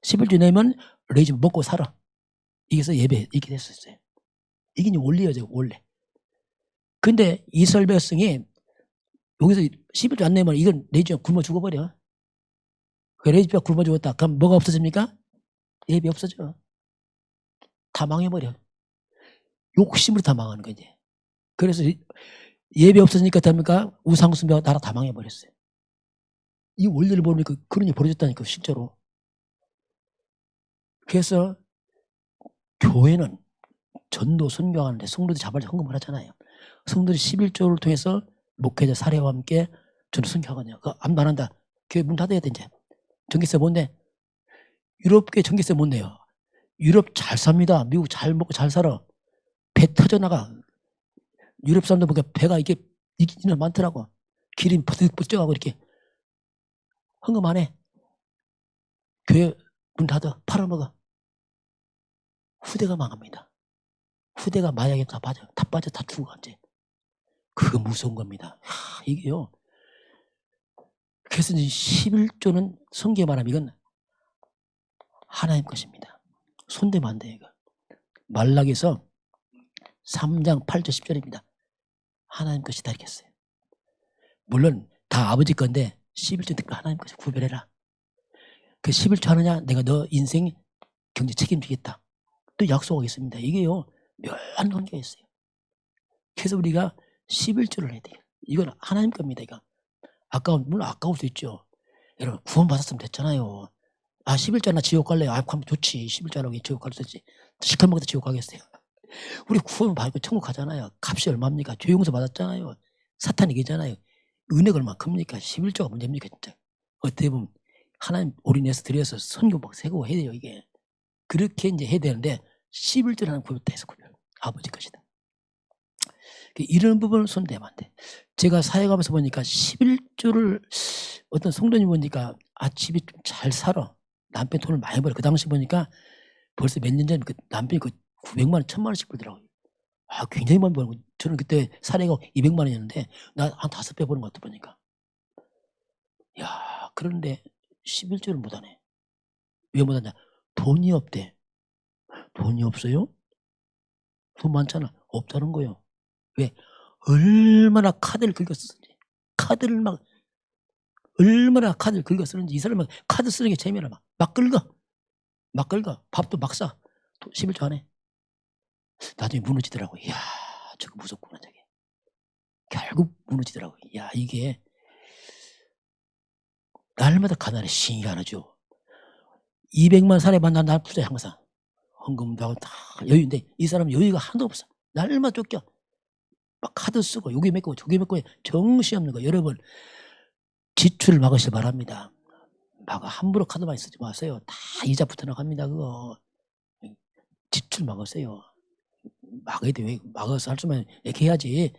11조 내면 레위 집 먹고 살아. 이게서 예배 이렇게 됐었어요. 이게 원리여죠, 원래. 근데 이스라엘 백성이 여기서 11조 안 내면 이건 레위 집 굶어 죽어버려. 그 레위 집가 굶어 죽었다. 그럼 뭐가 없어집니까? 예배 없어져. 다 망해버려. 욕심으로 다 망하는 거지. 그래서 예배 없어지니까 됩니까? 우상숭배가 나라 다 망해버렸어요. 이 원리를 보니까 그런 일이 벌어졌다니까, 실제로. 그래서 교회는 전도 선교하는데 성도들이 자발적 헌금을 하잖아요. 성도들이 11조를 통해서 목회자 사례와 함께 전도 선교하거든요. 그거 아무도 안 한다. 교회 문 닫아야 돼, 이제. 전기세 못 내. 유럽계 전기세 못 내요. 유럽 잘 삽니다. 미국 잘 먹고 잘 살아. 배 터져나가. 유럽 사람들 보니까 배가 이게 많더라고. 기름이 버쩍버쩍하고 이렇게. 헌금 안 해. 교회 문 닫아. 팔아먹어. 후대가 망합니다. 후대가 마약에 다 빠져. 다 죽어, 이제. 그거 무서운 겁니다. 이게요. 그래서 이제 11조는 성경에 말하면 이건 하나님 것입니다. 손대면 안 돼요, 이거. 말라기서 3장 8절 10절입니다. 하나님 것이다 이렇게 했어요. 물론 다 아버지 건데 11조 특별 하나님 것이 구별해라. 그 11조 하느냐 내가 너 인생 경제 책임지겠다. 또 약속하겠습니다. 이게요. 묘한 관계가 있어요. 그래서 우리가 11조를 해야 돼요. 이건 하나님 겁니다. 이거. 물론 아까울 수 있죠. 여러분 구원 받았으면 됐잖아요. 11조 하나 지옥 갈래요. 그럼 좋지. 11조 하나 지옥 갈 수 있지. 시커멓게 지옥 가겠어요. 우리 구원 받고 천국 가잖아요. 값이 얼마입니까? 죄 용서 받았잖아요. 사탄 이기잖아요. 은혜가 얼마나 큽니까? 11조가 문제입니까 진짜. 어떻게 보면 하나님 올인해서 드려서 선교 막 세고 해야 돼요. 이게. 그렇게 이제 해야 되는데 11조라는 구별도 해서 구별. 아버지 것이다. 이런 부분을 손대면 안 돼. 제가 사역하면서 보니까 11조를 어떤 성도님 보니까 집이 좀 잘 살아. 남편 돈을 많이 벌어. 그 당시 보니까 벌써 몇 년 전에 그 남편이 900만 원, 1000만 원씩 벌더라고요. 굉장히 많이 벌고. 저는 그때 사례가 200만 원이었는데 나 한 5배 버는 것 같아 보니까. 야, 그런데 11조를 못하네. 왜 못하냐? 돈이 없대. 돈이 없어요? 돈 많잖아. 없다는 거예요. 왜? 얼마나 카드를 긁어 쓰는지. 얼마나 카드를 긁어 쓰는지. 이 사람은 카드 쓰는 게 재미나 막 긁어. 밥도 막 사. 11조 안 해. 나중에 무너지더라고. 이야, 저거 무섭구나, 저게. 결국 무너지더라고. 야, 이게 날마다 가난해. 신기하죠. 200만 살에만 날 부자야, 항상. 헌금도 하고 다 여유인데 이 사람은 여유가 하나도 없어. 날마다 쫓겨. 막 카드 쓰고 여기 맺고 저기 맺고 정신없는 거. 여러분 지출을 막으시길 바랍니다. 함부로 카드 많이 쓰지 마세요. 다 이자부터 나갑니다. 그거. 지출 막으세요. 막아야 돼. 왜 막아서 할 수만 이렇게 해야지.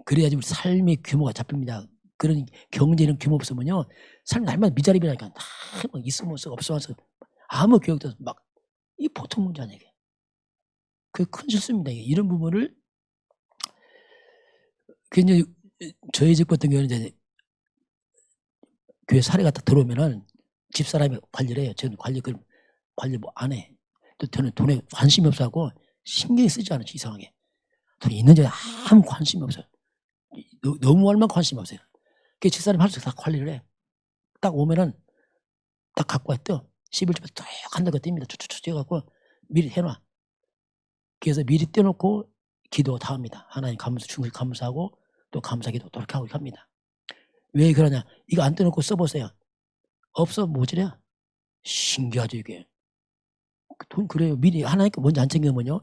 그래야지 우리 삶의 규모가 잡힙니다. 그런 경제는 규모 없으면요. 삶 날마다 미자립이라니까. 다 막 있으면 없으면 아무 교육도 없어. 이 보통 문제 아니에요. 그게 큰 실수입니다. 이런 부분을 굉장히 저희 집 같은 경우는 이제 교회 사례가 딱 들어오면은 집사람이 관리를 해요. 저는 관리 뭐 안 해. 또 저는 돈에 관심이 없어하고 신경이 쓰지 않아요. 이상하게. 돈이 있는지 아무 관심이 없어요. 너무 얼마나 관심이 없어요. 그 집사람이 할 수 다 관리를 해. 딱 오면은 딱 갖고 왔죠. 11조부터 딱 한다고 뗍니다. 쭉쭉쭉 떼갖고 미리 해놔. 그래서 미리 떼놓고 기도 다 합니다. 하나님 중국 감사하고 또 감사기도 그렇게 하고 합니다. 왜 그러냐? 이거 안 떼놓고 써보세요. 없어 모자래. 신기하죠 이게. 돈 그래요. 미리 하나님께 먼저 안 챙기면요.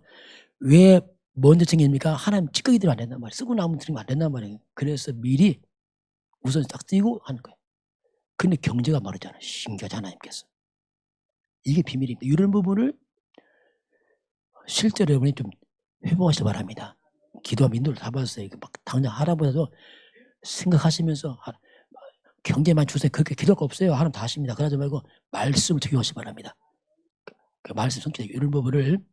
왜 먼저 챙깁니까? 하나님 찌꺼기 들면 안 된단 말이에요. 쓰고 남은 들으면 안 된단 말이에요. 그래서 미리 우선 딱 띄고 하는 거예요. 근데 경제가 마르잖아요. 신기하죠 하나님께서. 이게 비밀입니다. 이런 부분을 실제로 여러분이 좀 회복하시기 바랍니다. 기도하면 인도를 다 받았어요. 막 당장 하라보다도 생각하시면서 경제만 주세요. 그렇게 기도할 거 없어요. 하나님 다 하십니다. 그러지 말고 말씀을 적용하시기 바랍니다. 그 말씀 성취 이런 부분을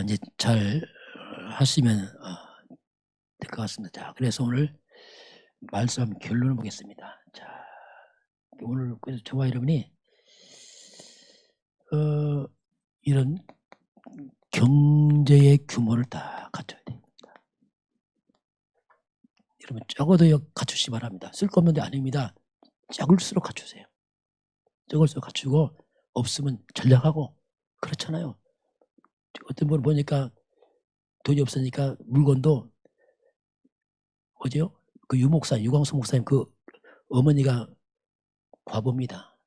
이제 잘 하시면 될 것 같습니다. 자, 그래서 오늘 말씀 결론을 보겠습니다. 자, 오늘 그래서 저와 여러분이 이런 경제의 규모를 다 갖춰야 됩니다. 여러분 적어도 갖추시기 바랍니다. 쓸 거 없는 데 아닙니다. 적을수록 갖추세요. 적을수록 갖추고 없으면 전략하고 그렇잖아요. 어떤 분을 보니까 돈이 없으니까 물건도 뭐죠? 그 유목사 유광수 목사님 그 어머니가 과부입니다.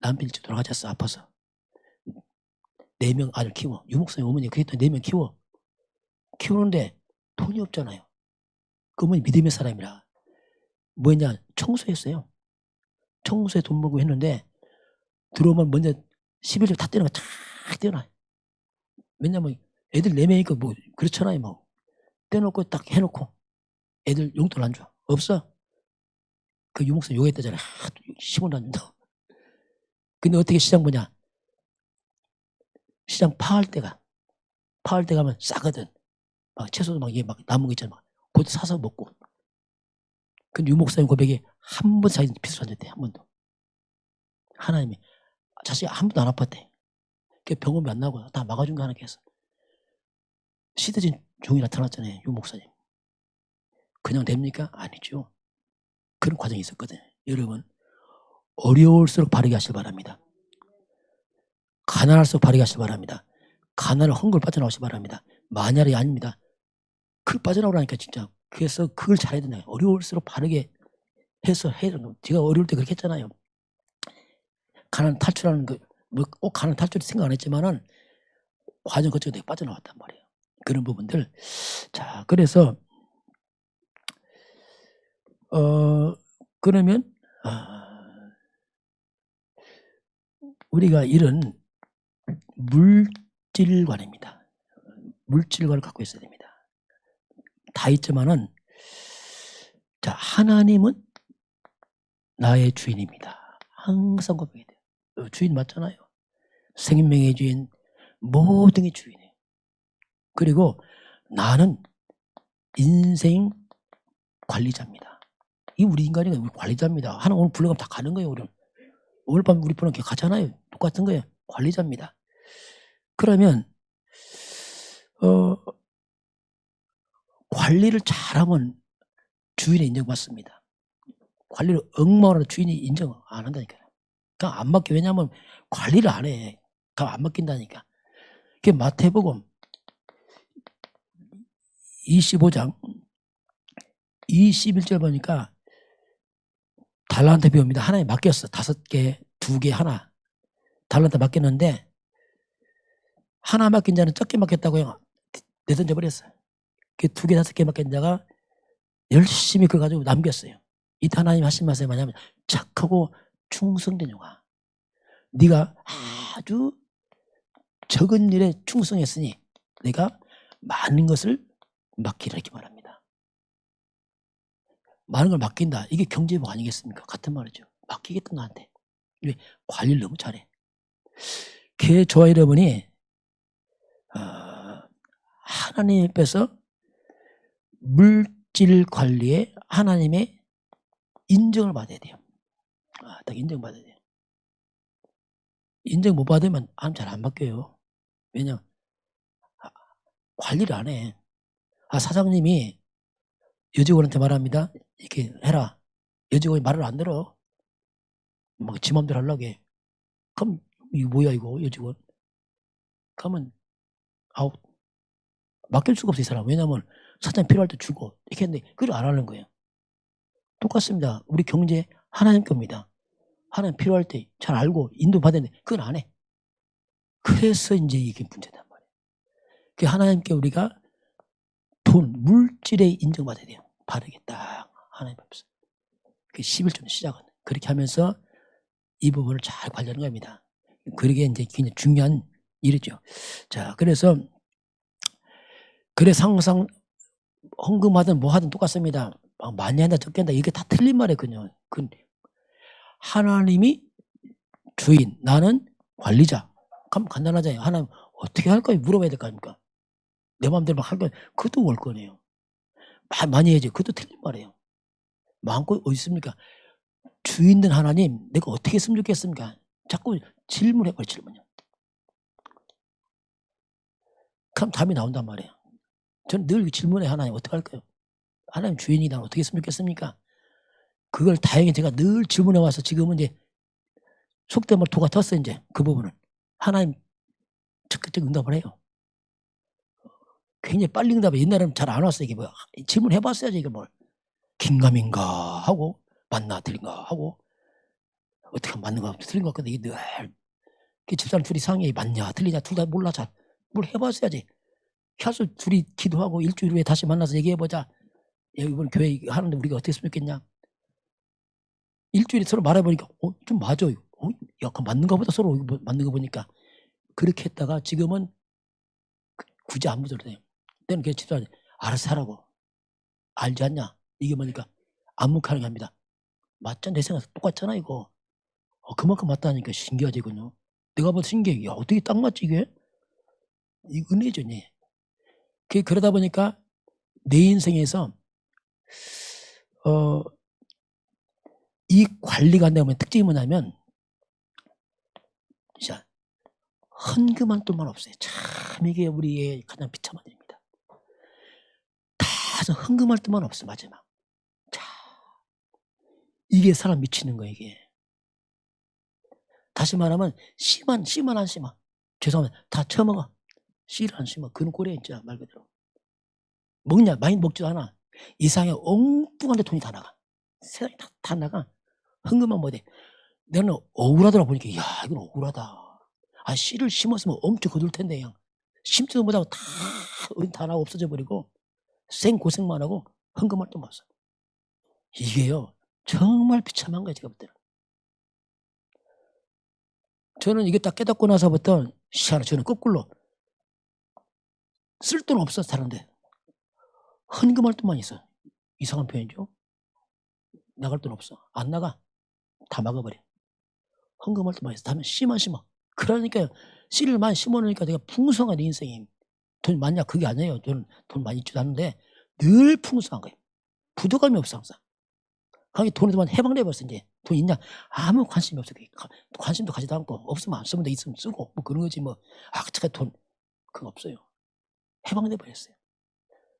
남편 일찍 돌아가셨어. 아파서 4명 아들 키워. 유목사님 어머니 그게 또 4명 키우는데 돈이 없잖아요. 그 어머니 믿음의 사람이라 뭐냐 청소했어요. 청소에 돈 벌고 했는데 들어오면 먼저 11조 다 떼는 거 쫙 떼어놔요. 왜냐면 애들 4명이니까 뭐 그렇잖아요. 뭐 떼놓고 딱 해놓고 애들 용돈 안 줘. 없어. 그 유목사 욕했다잖아요. 10원 안 준다. 근데 어떻게 시장 보냐. 시장 파할 때 가면 싸거든. 막 채소도 막 이게 막 남은 거 있잖아. 곧 사서 먹고. 근데 유목사님 고백에 한 번 사이는 빚을 안 졌대. 한 번도. 하나님이 자식이 한 번도 안 아팠대. 그 병원비 안 나고 다 막아준 거 하나님께서. 시드진 종이 나타났잖아요. 유목사님. 그냥 됩니까? 아니죠. 그런 과정이 있었거든요. 여러분 어려울수록 바르게 하시길 바랍니다. 가난할수록 바르게 하시길 바랍니다. 가난을 헝글 빠져나오시기 바랍니다. 만약이 아닙니다. 그걸 빠져나오라니까 진짜. 그래서 그걸 잘해야 된다. 어려울수록 바르게 해서 해야 된다. 제가 어려울 때 그렇게 했잖아요. 가난 탈출하는 거, 뭐 꼭 가난 탈출이 생각 안 했지만은 과정 거쳐서 내가 빠져나왔단 말이에요. 그런 부분들. 자, 그래서 그러면 우리가 이런 물질관입니다. 물질관을 갖고 있어야 됩니다. 다 있지만은 자 하나님은 나의 주인입니다. 항상 고백해야 돼요. 주인 맞잖아요. 생명의 주인, 모든 게 주인이에요. 그리고 나는 인생 관리자입니다. 이 우리 인간이 우리 관리자입니다. 하나 오늘 불러가면 다 가는 거예요. 우리는. 오늘 밤 우리 부르면 가잖아요. 똑같은 거예요. 관리자입니다. 그러면 관리를 잘하면 주인의 인정받습니다. 관리를 엉망으로 주인이 인정 안 한다니까요. 그냥 안 맡겨. 왜냐하면 관리를 안 해. 그냥 안 맡긴다니까. 그게 마태복음 25장 21절 보니까 달란트 배웁니다. 하나에 맡겼어. 5개, 2개, 하나. 달란트 맡겼는데 하나 맡긴 자는 적게 맡겼다고 내던져 버렸어요. 그 2개, 5개 맡긴 자가 열심히 그걸 가지고 남겼어요. 이때 하나님 하신 말씀이 뭐냐면 착하고 충성된 영아. 네가 아주 적은 일에 충성했으니 내가 많은 것을 맡기라 이렇게 말합니다. 많은 걸 맡긴다. 이게 경제복 아니겠습니까? 같은 말이죠. 맡기겠다 나한테. 왜? 관리를 너무 잘해. 저와 여러분이 하나님 앞에서 물질 관리에 하나님의 인정을 받아야 돼요. 딱 인정받아야 돼요. 인정 못 받으면 잘 안 바뀌어요. 왜냐면 관리를 안 해. 사장님이 여직원한테 말합니다. 이렇게 해라. 여직원이 말을 안 들어. 막 지 맘대로 하려고 해. 그럼 이거 뭐야 이거 여직원. 그러면 아웃. 맡길 수가 없어 이 사람. 왜냐면 사장님 필요할 때 주고 이렇게 했는데 그걸 안 하는 거예요. 똑같습니다. 우리 경제 하나님 겁니다. 하나님 필요할 때 잘 알고 인도받았는데 그건 안 해. 그래서 이제 이게 문제단 말이에요. 그 하나님께 우리가 돈, 물질에 인정받아야 돼요. 바르게 딱 하나님 앞에서. 그 11조 시작은 그렇게 하면서 이 부분을 잘 관리하는 겁니다. 그게 이제 굉장히 중요한 일이죠. 자, 그래서 항상 헌금하든 뭐 하든 똑같습니다. 많이 한다 적게 한다 이게 다 틀린 말이거든요. 그 하나님이 주인, 나는 관리자. 그럼 간단하잖아요. 하나님 어떻게 할까요? 물어봐야 될 거 아닙니까? 내 마음대로 막 할 거예요. 그것도 월권이에요. 많이 해야지. 그것도 틀린 말이에요. 마음껏 어디 있습니까? 주인된 하나님 내가 어떻게 했으면 좋겠습니까? 자꾸 질문해봐요. 질문이요. 그럼 답이 나온단 말이에요. 저는 늘 질문해. 하나님 어떻게 할까요? 하나님 주인이 난 어떻게 했으면 좋겠습니까? 그걸 다행히 제가 늘 질문해 와서 지금은 이제 속된 말 도가 텄어. 이제 그 부분은 하나님 적극적 응답을 해요. 굉장히 빨리 응답해. 옛날에는 잘 안 왔어. 이게 뭐야. 질문해봤어야지. 이게 뭘. 긴가민가 하고 맞나 틀린가 하고 어떻게 하면 맞는가 틀린 것 같거든. 이게 늘 집사람 둘이 상의해. 맞냐 틀리냐 둘 다 몰라. 잘 뭘 해봤어야지. 해서 둘이 기도하고 일주일 후에 다시 만나서 얘기해보자. 이번 교회 하는데 우리가 어떻게 했으면 좋겠냐. 일주일에 서로 말해보니까 좀 맞아요. 약간 맞는가 보다. 서로 맞는 거 보니까 그렇게 했다가 지금은 굳이 안 묻어도 돼요. 때는 그냥 집사람 알아서 하라고. 알지 않냐. 이게 뭐니까 안목하는 게 합니다. 맞잖아. 내 생각 똑같잖아 이거. 그만큼 맞다니까 신기하지군요. 내가 봐도 신기해. 야 어떻게 딱 맞지 이게? 이 은혜죠. 네. 그러다 보니까 내 인생에서 이 관리가 안 되면 특징이 뭐냐면 진짜 헌금한 돈만 없어요. 참 이게 우리의 가장 비참한 일입니다. 다 헌금할 돈만 없어. 마지막. 자, 이게 사람 미치는 거예요. 이게. 다시 말하면 씨만 안 심어. 죄송합니다. 다 처먹어. 씨를 안 심어. 그런 꼴이야 진짜 말 그대로. 먹냐? 많이 먹지도 않아. 이상하게 엉뚱한 데 돈이 다 나가. 세상에 다 나가. 헌금만 못해. 내가 억울하더라 보니까 야 이건 억울하다. 씨를 심었으면 엄청 거둘 텐데 그냥 심지도 못하고 다 나가 없어져 버리고 생고생만 하고 헌금할 돈 없어. 이게요 정말 비참한 거예요. 제가 볼 때는. 저는 이게 딱 깨닫고 나서부터 저는 거꾸로 쓸 돈 없어 다른데 헌금할 돈만 있어. 이상한 표현이죠. 나갈 돈 없어. 안 나가. 다 막아버려. 헌금할 돈만 있어. 다음에 씨만 심어. 그러니까 씨를 많이 심어놓으니까 내가 풍성한 인생이. 돈 많냐 그게 아니에요. 저는 돈 많이 있지도 않는데 늘 풍성한 거예요. 부족함이 없어 항상. 그러니까 돈에만 해방돼버렸어. 이제 돈 있냐 아무 관심이 없어. 관심도 가지도 않고 없으면 안 쓰면 돼. 있으면 쓰고 뭐 그런 거지 뭐. 제가 돈 그거 없어요. 해방돼 버렸어요.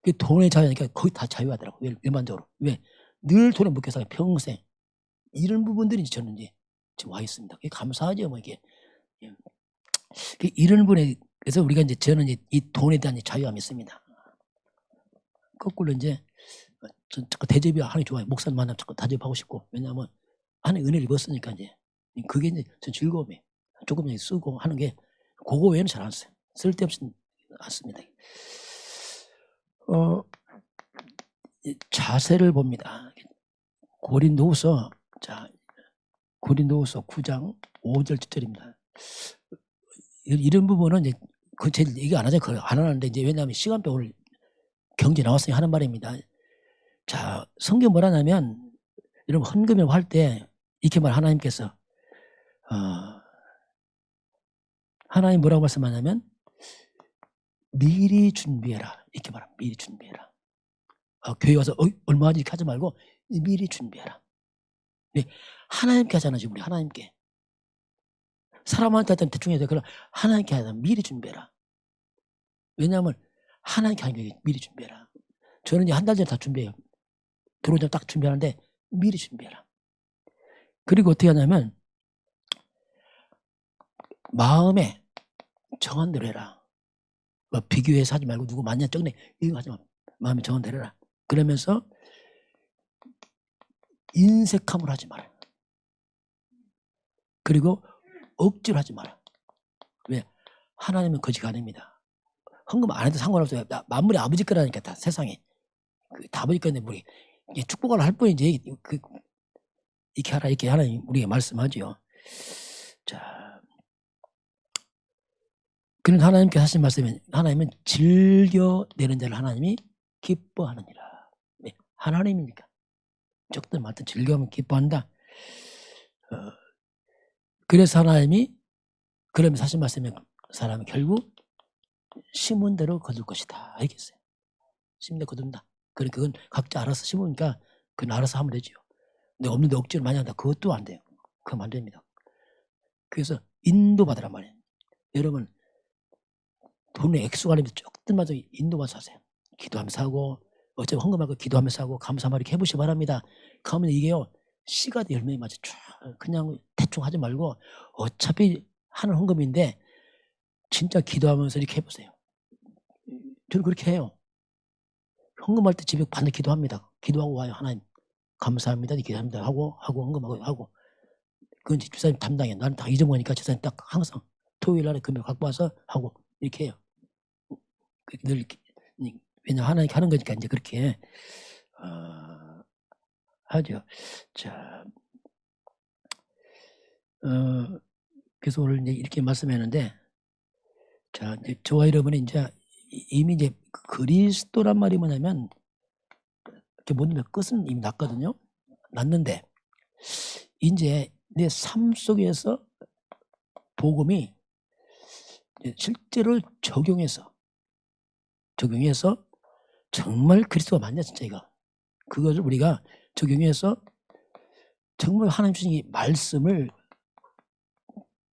그 돈의 자유니까 거의 다 자유하더라고. 일반적으로. 왜? 늘 돈에 묶여 살아요. 평생. 이런 부분들이 저는 이제 지금 와 있습니다. 감사하죠. 뭐 이게. 이런 분에 그래서 우리가 이제 저는 이제 이 돈에 대한 자유함이 있습니다. 거꾸로 이제 자꾸 대접이 하는 게 좋아요. 목사님 만나면 자꾸 대접하고 싶고. 왜냐하면 안에 은혜를 입었으니까 이제 그게 이제 전 즐거움이에요. 조금 쓰고 하는 게 그거 외에는 잘 안 써요. 쓸데없이 안 씁니다. 자세를 봅니다. 고린도후서 9장 5절 7절입니다. 이런 부분은 이제 제 얘기 안 하죠. 안 하는데 이제 왜냐하면 시간표 오늘 경제 나왔으니 하는 말입니다. 자, 성경 뭐라 하냐면 여러분 헌금을 할 때 이렇게 하나님께서 하나님 뭐라고 말씀하냐면 미리 준비해라 이렇게 말합니다. 미리 준비해라. 교회 와서 얼마지 이렇게 하지 말고 미리 준비해라. 네, 하나님께 하잖아 지금 우리 하나님께. 사람한테 할 때는 대충 해야 돼. 그럼 하나님께 하자 미리 준비해라. 왜냐하면 하나님께 하는 게 미리 준비해라. 저는 이제 한 달 전에 다 준비해요. 들어오자마자 딱 준비하는데 미리 준비해라. 그리고 어떻게 하냐면 마음에 정한 대로 해라. 뭐 비교해서 하지 말고 누구 많냐 적네 이거 하지 마. 마음에 정한 대로 해라. 그러면서 인색함을 하지 마라. 그리고 억지로 하지 마라. 왜? 하나님은 거지가 아닙니다. 헌금 안 해도 상관없어요. 만물이 아버지 거라니까 다 세상에. 다 아버지 건데 우리 축복을 할 뿐이지 이렇게 하라 이렇게 하나님 우리에게 말씀하죠. 자, 그런 하나님께서 하신 말씀은 하나님은 즐겨내는 자를 하나님이 기뻐하느니라. 네, 하나님이니까 적든 말든 즐거우면 기뻐한다. 그래서 하나님이 그러면서 하신 말씀은 사람은 결국 심은 대로 거둘 것이다. 알겠어요? 심은 대로 거둔다. 그러니까 그건 각자 알아서 심으니까 그건 알아서 하면 되죠. 근데 없는데 억지로 많이 한다. 그것도 안 돼요. 그건 안 됩니다. 그래서 인도받으란 말이에요. 여러분 돈의 액수가 아니면 조금마저 인도받아서 하세요. 기도하면서 하고 어차피 헌금하고 기도하면서 하고 감사하며 이렇게 해보시기 바랍니다. 그러면 이게요. 씨가 열매에 맞아 쫙 그냥 대충 하지 말고 어차피 하는 헌금인데 진짜 기도하면서 이렇게 해보세요. 저는 그렇게 해요. 헌금할 때 집에 반드시 기도합니다. 기도하고 와요. 하나님 감사합니다. 기도합니다. 하고 헌금하고 하고 그건 집사님 담당이에요. 나는 다 잊어먹으니까 집사님 딱 항상 토요일 날에 금요일 갖고 와서 하고 이렇게 해요. 늘 이렇게, 왜냐면 하나님께 하는 거니까 이제 그렇게 하죠. 자, 그래서 오늘 이제 이렇게 말씀했는데, 자, 이제 저와 여러분이 이제 이미 이제 그리스도란 말이 뭐냐면, 이렇게 모든 끝은 이미 났거든요. 났는데, 이제 내 삶 속에서 복음이 실제로 적용해서 정말 그리스도가 맞냐, 진짜 이거. 그것을 우리가 적용해서 정말 하나님 주신 이 말씀을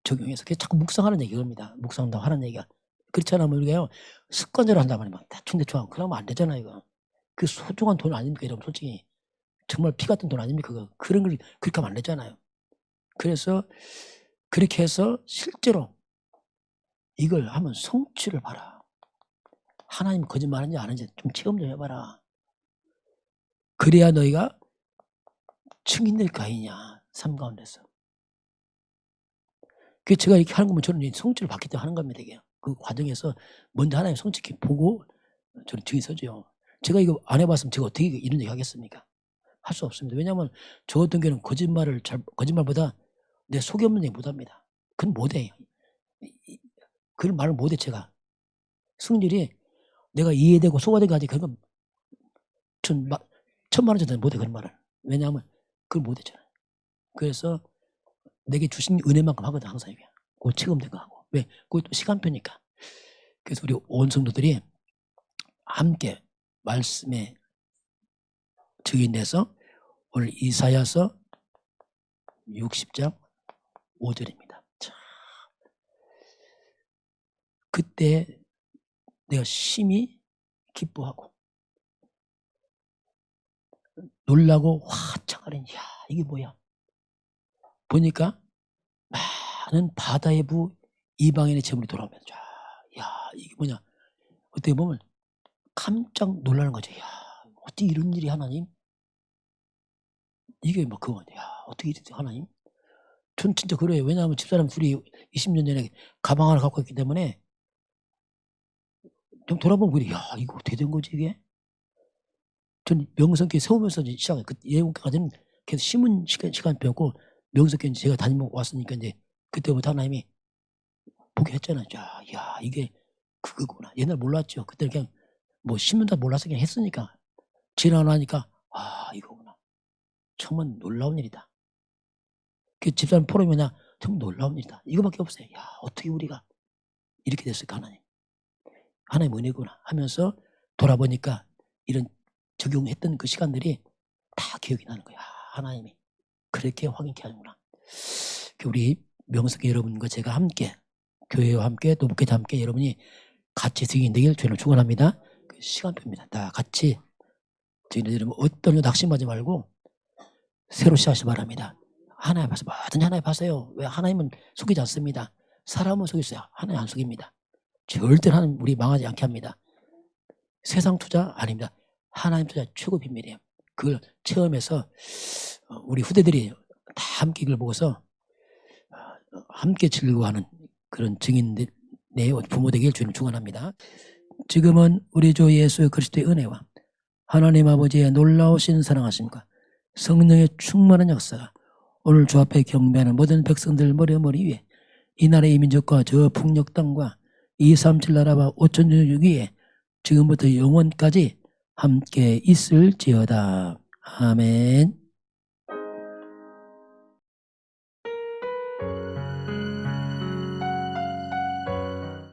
적용해서 그게 자꾸 묵상하는 얘기입니다. 묵상한다고 하는 얘기가. 그렇지 않으면 우리가요 습관대로 한단 말이에요. 막 대충 하고 그러면 안 되잖아요. 이거. 그 소중한 돈 아닙니까? 여러분 솔직히 정말 피 같은 돈 아닙니까? 그거. 그런 걸 그렇게 하면 안 되잖아요. 그래서 그렇게 해서 실제로 이걸 하면 성취를 봐라. 하나님 거짓말하는지 아는지 좀 체험 좀 해봐라. 그래야 너희가 증인될 거 아니냐. 삶 가운데서. 그 제가 이렇게 하는 거면 저는 성취를 받기 때문에 하는 겁니다. 이게. 그 과정에서 먼저 하나님 성취 보고 저는 증인 서죠. 제가 이거 안 해봤으면 제가 어떻게 이런 얘기 하겠습니까? 할 수 없습니다. 왜냐하면 저 같은 경우는 거짓말보다 내 속이 없는 얘기 못합니다. 그건 못해요. 그런 말을 못해 제가. 승질이 내가 이해되고 소화되고 하지 그런 건 천만 원 정도는 못해 그런 말을. 왜냐하면 그걸 못했잖아요. 그래서 내게 주신 은혜만큼 하거든 항상 이게. 그거 체감된 거 하고. 왜? 그것도 시간표니까. 그래서 우리 온 성도들이 함께 말씀에 증인돼서 오늘 이사야서 60장 5절입니다. 자, 그때 내가 심히 기뻐하고 놀라고 화창하니 야 이게 뭐야? 보니까 많은 바다의 부 이방인의 재물이 돌아오면서 야 이게 뭐냐? 어떻게 보면 깜짝 놀라는 거죠. 야 어떻게 이런 일이 하나님? 이게 막 그거 야 어떻게 이렇게 하나님? 전 진짜 그래요. 왜냐하면 집사람 둘이 20년 전에 가방 하나 갖고 있기 때문에 좀 돌아보면 그래. 야 이거 어떻게 된 거지 이게? 전 명성교회 세우면서 시작해. 그 예언교까지는 계속 심은 시간표였고 명성교회 제가 다니고 왔으니까 이제 그때부터 하나님이 보게 했잖아요. 야 이게 그거구나. 옛날 몰랐죠. 그때는 그냥 뭐 심는다 몰라서 그냥 했으니까 지나고 나니까 이거구나. 정말 놀라운 일이다. 그 집사람 포럼이나 정말 놀라운 일이다. 이거밖에 없어요. 야 어떻게 우리가 이렇게 됐을까 하나님. 하나님 은혜구나 하면서 돌아보니까 이런 적용했던 그 시간들이 다 기억이 나는 거야. 하나님이 그렇게 확인케 하는구나. 우리 명석교 여러분과 제가 함께 교회와 함께 또 목회자 함께 여러분이 같이 증인 되길 주님을 축원합니다. 그 시간표입니다. 다 같이 증인 여러분 어떤 거 낙심하지 말고 새로 시작하시기 바랍니다. 하나님 봐서 뭐든지 하나님 봐서요. 왜 하나님은 속이지 않습니다. 사람은 속였어요. 하나님 안 속입니다. 절대 하나님 우리 망하지 않게 합니다. 세상 투자 아닙니다. 하나님 투자 최고 비밀이에요. 그걸 체험해서 우리 후대들이 다 함께 이걸 보고서 함께 즐거워하는 그런 증인들 내 부모 되길 주님 축원합니다. 지금은 우리 주 예수 그리스도의 은혜와 하나님 아버지의 놀라우신 사랑하심과 성령의 충만한 역사가 오늘 주 앞에 경배하는 모든 백성들 머리 위에 이 나라의 이민족과 저 북녘 땅과 237 나라와 5천족 위에 지금부터 영원까지 함께 있을지어다. 아멘.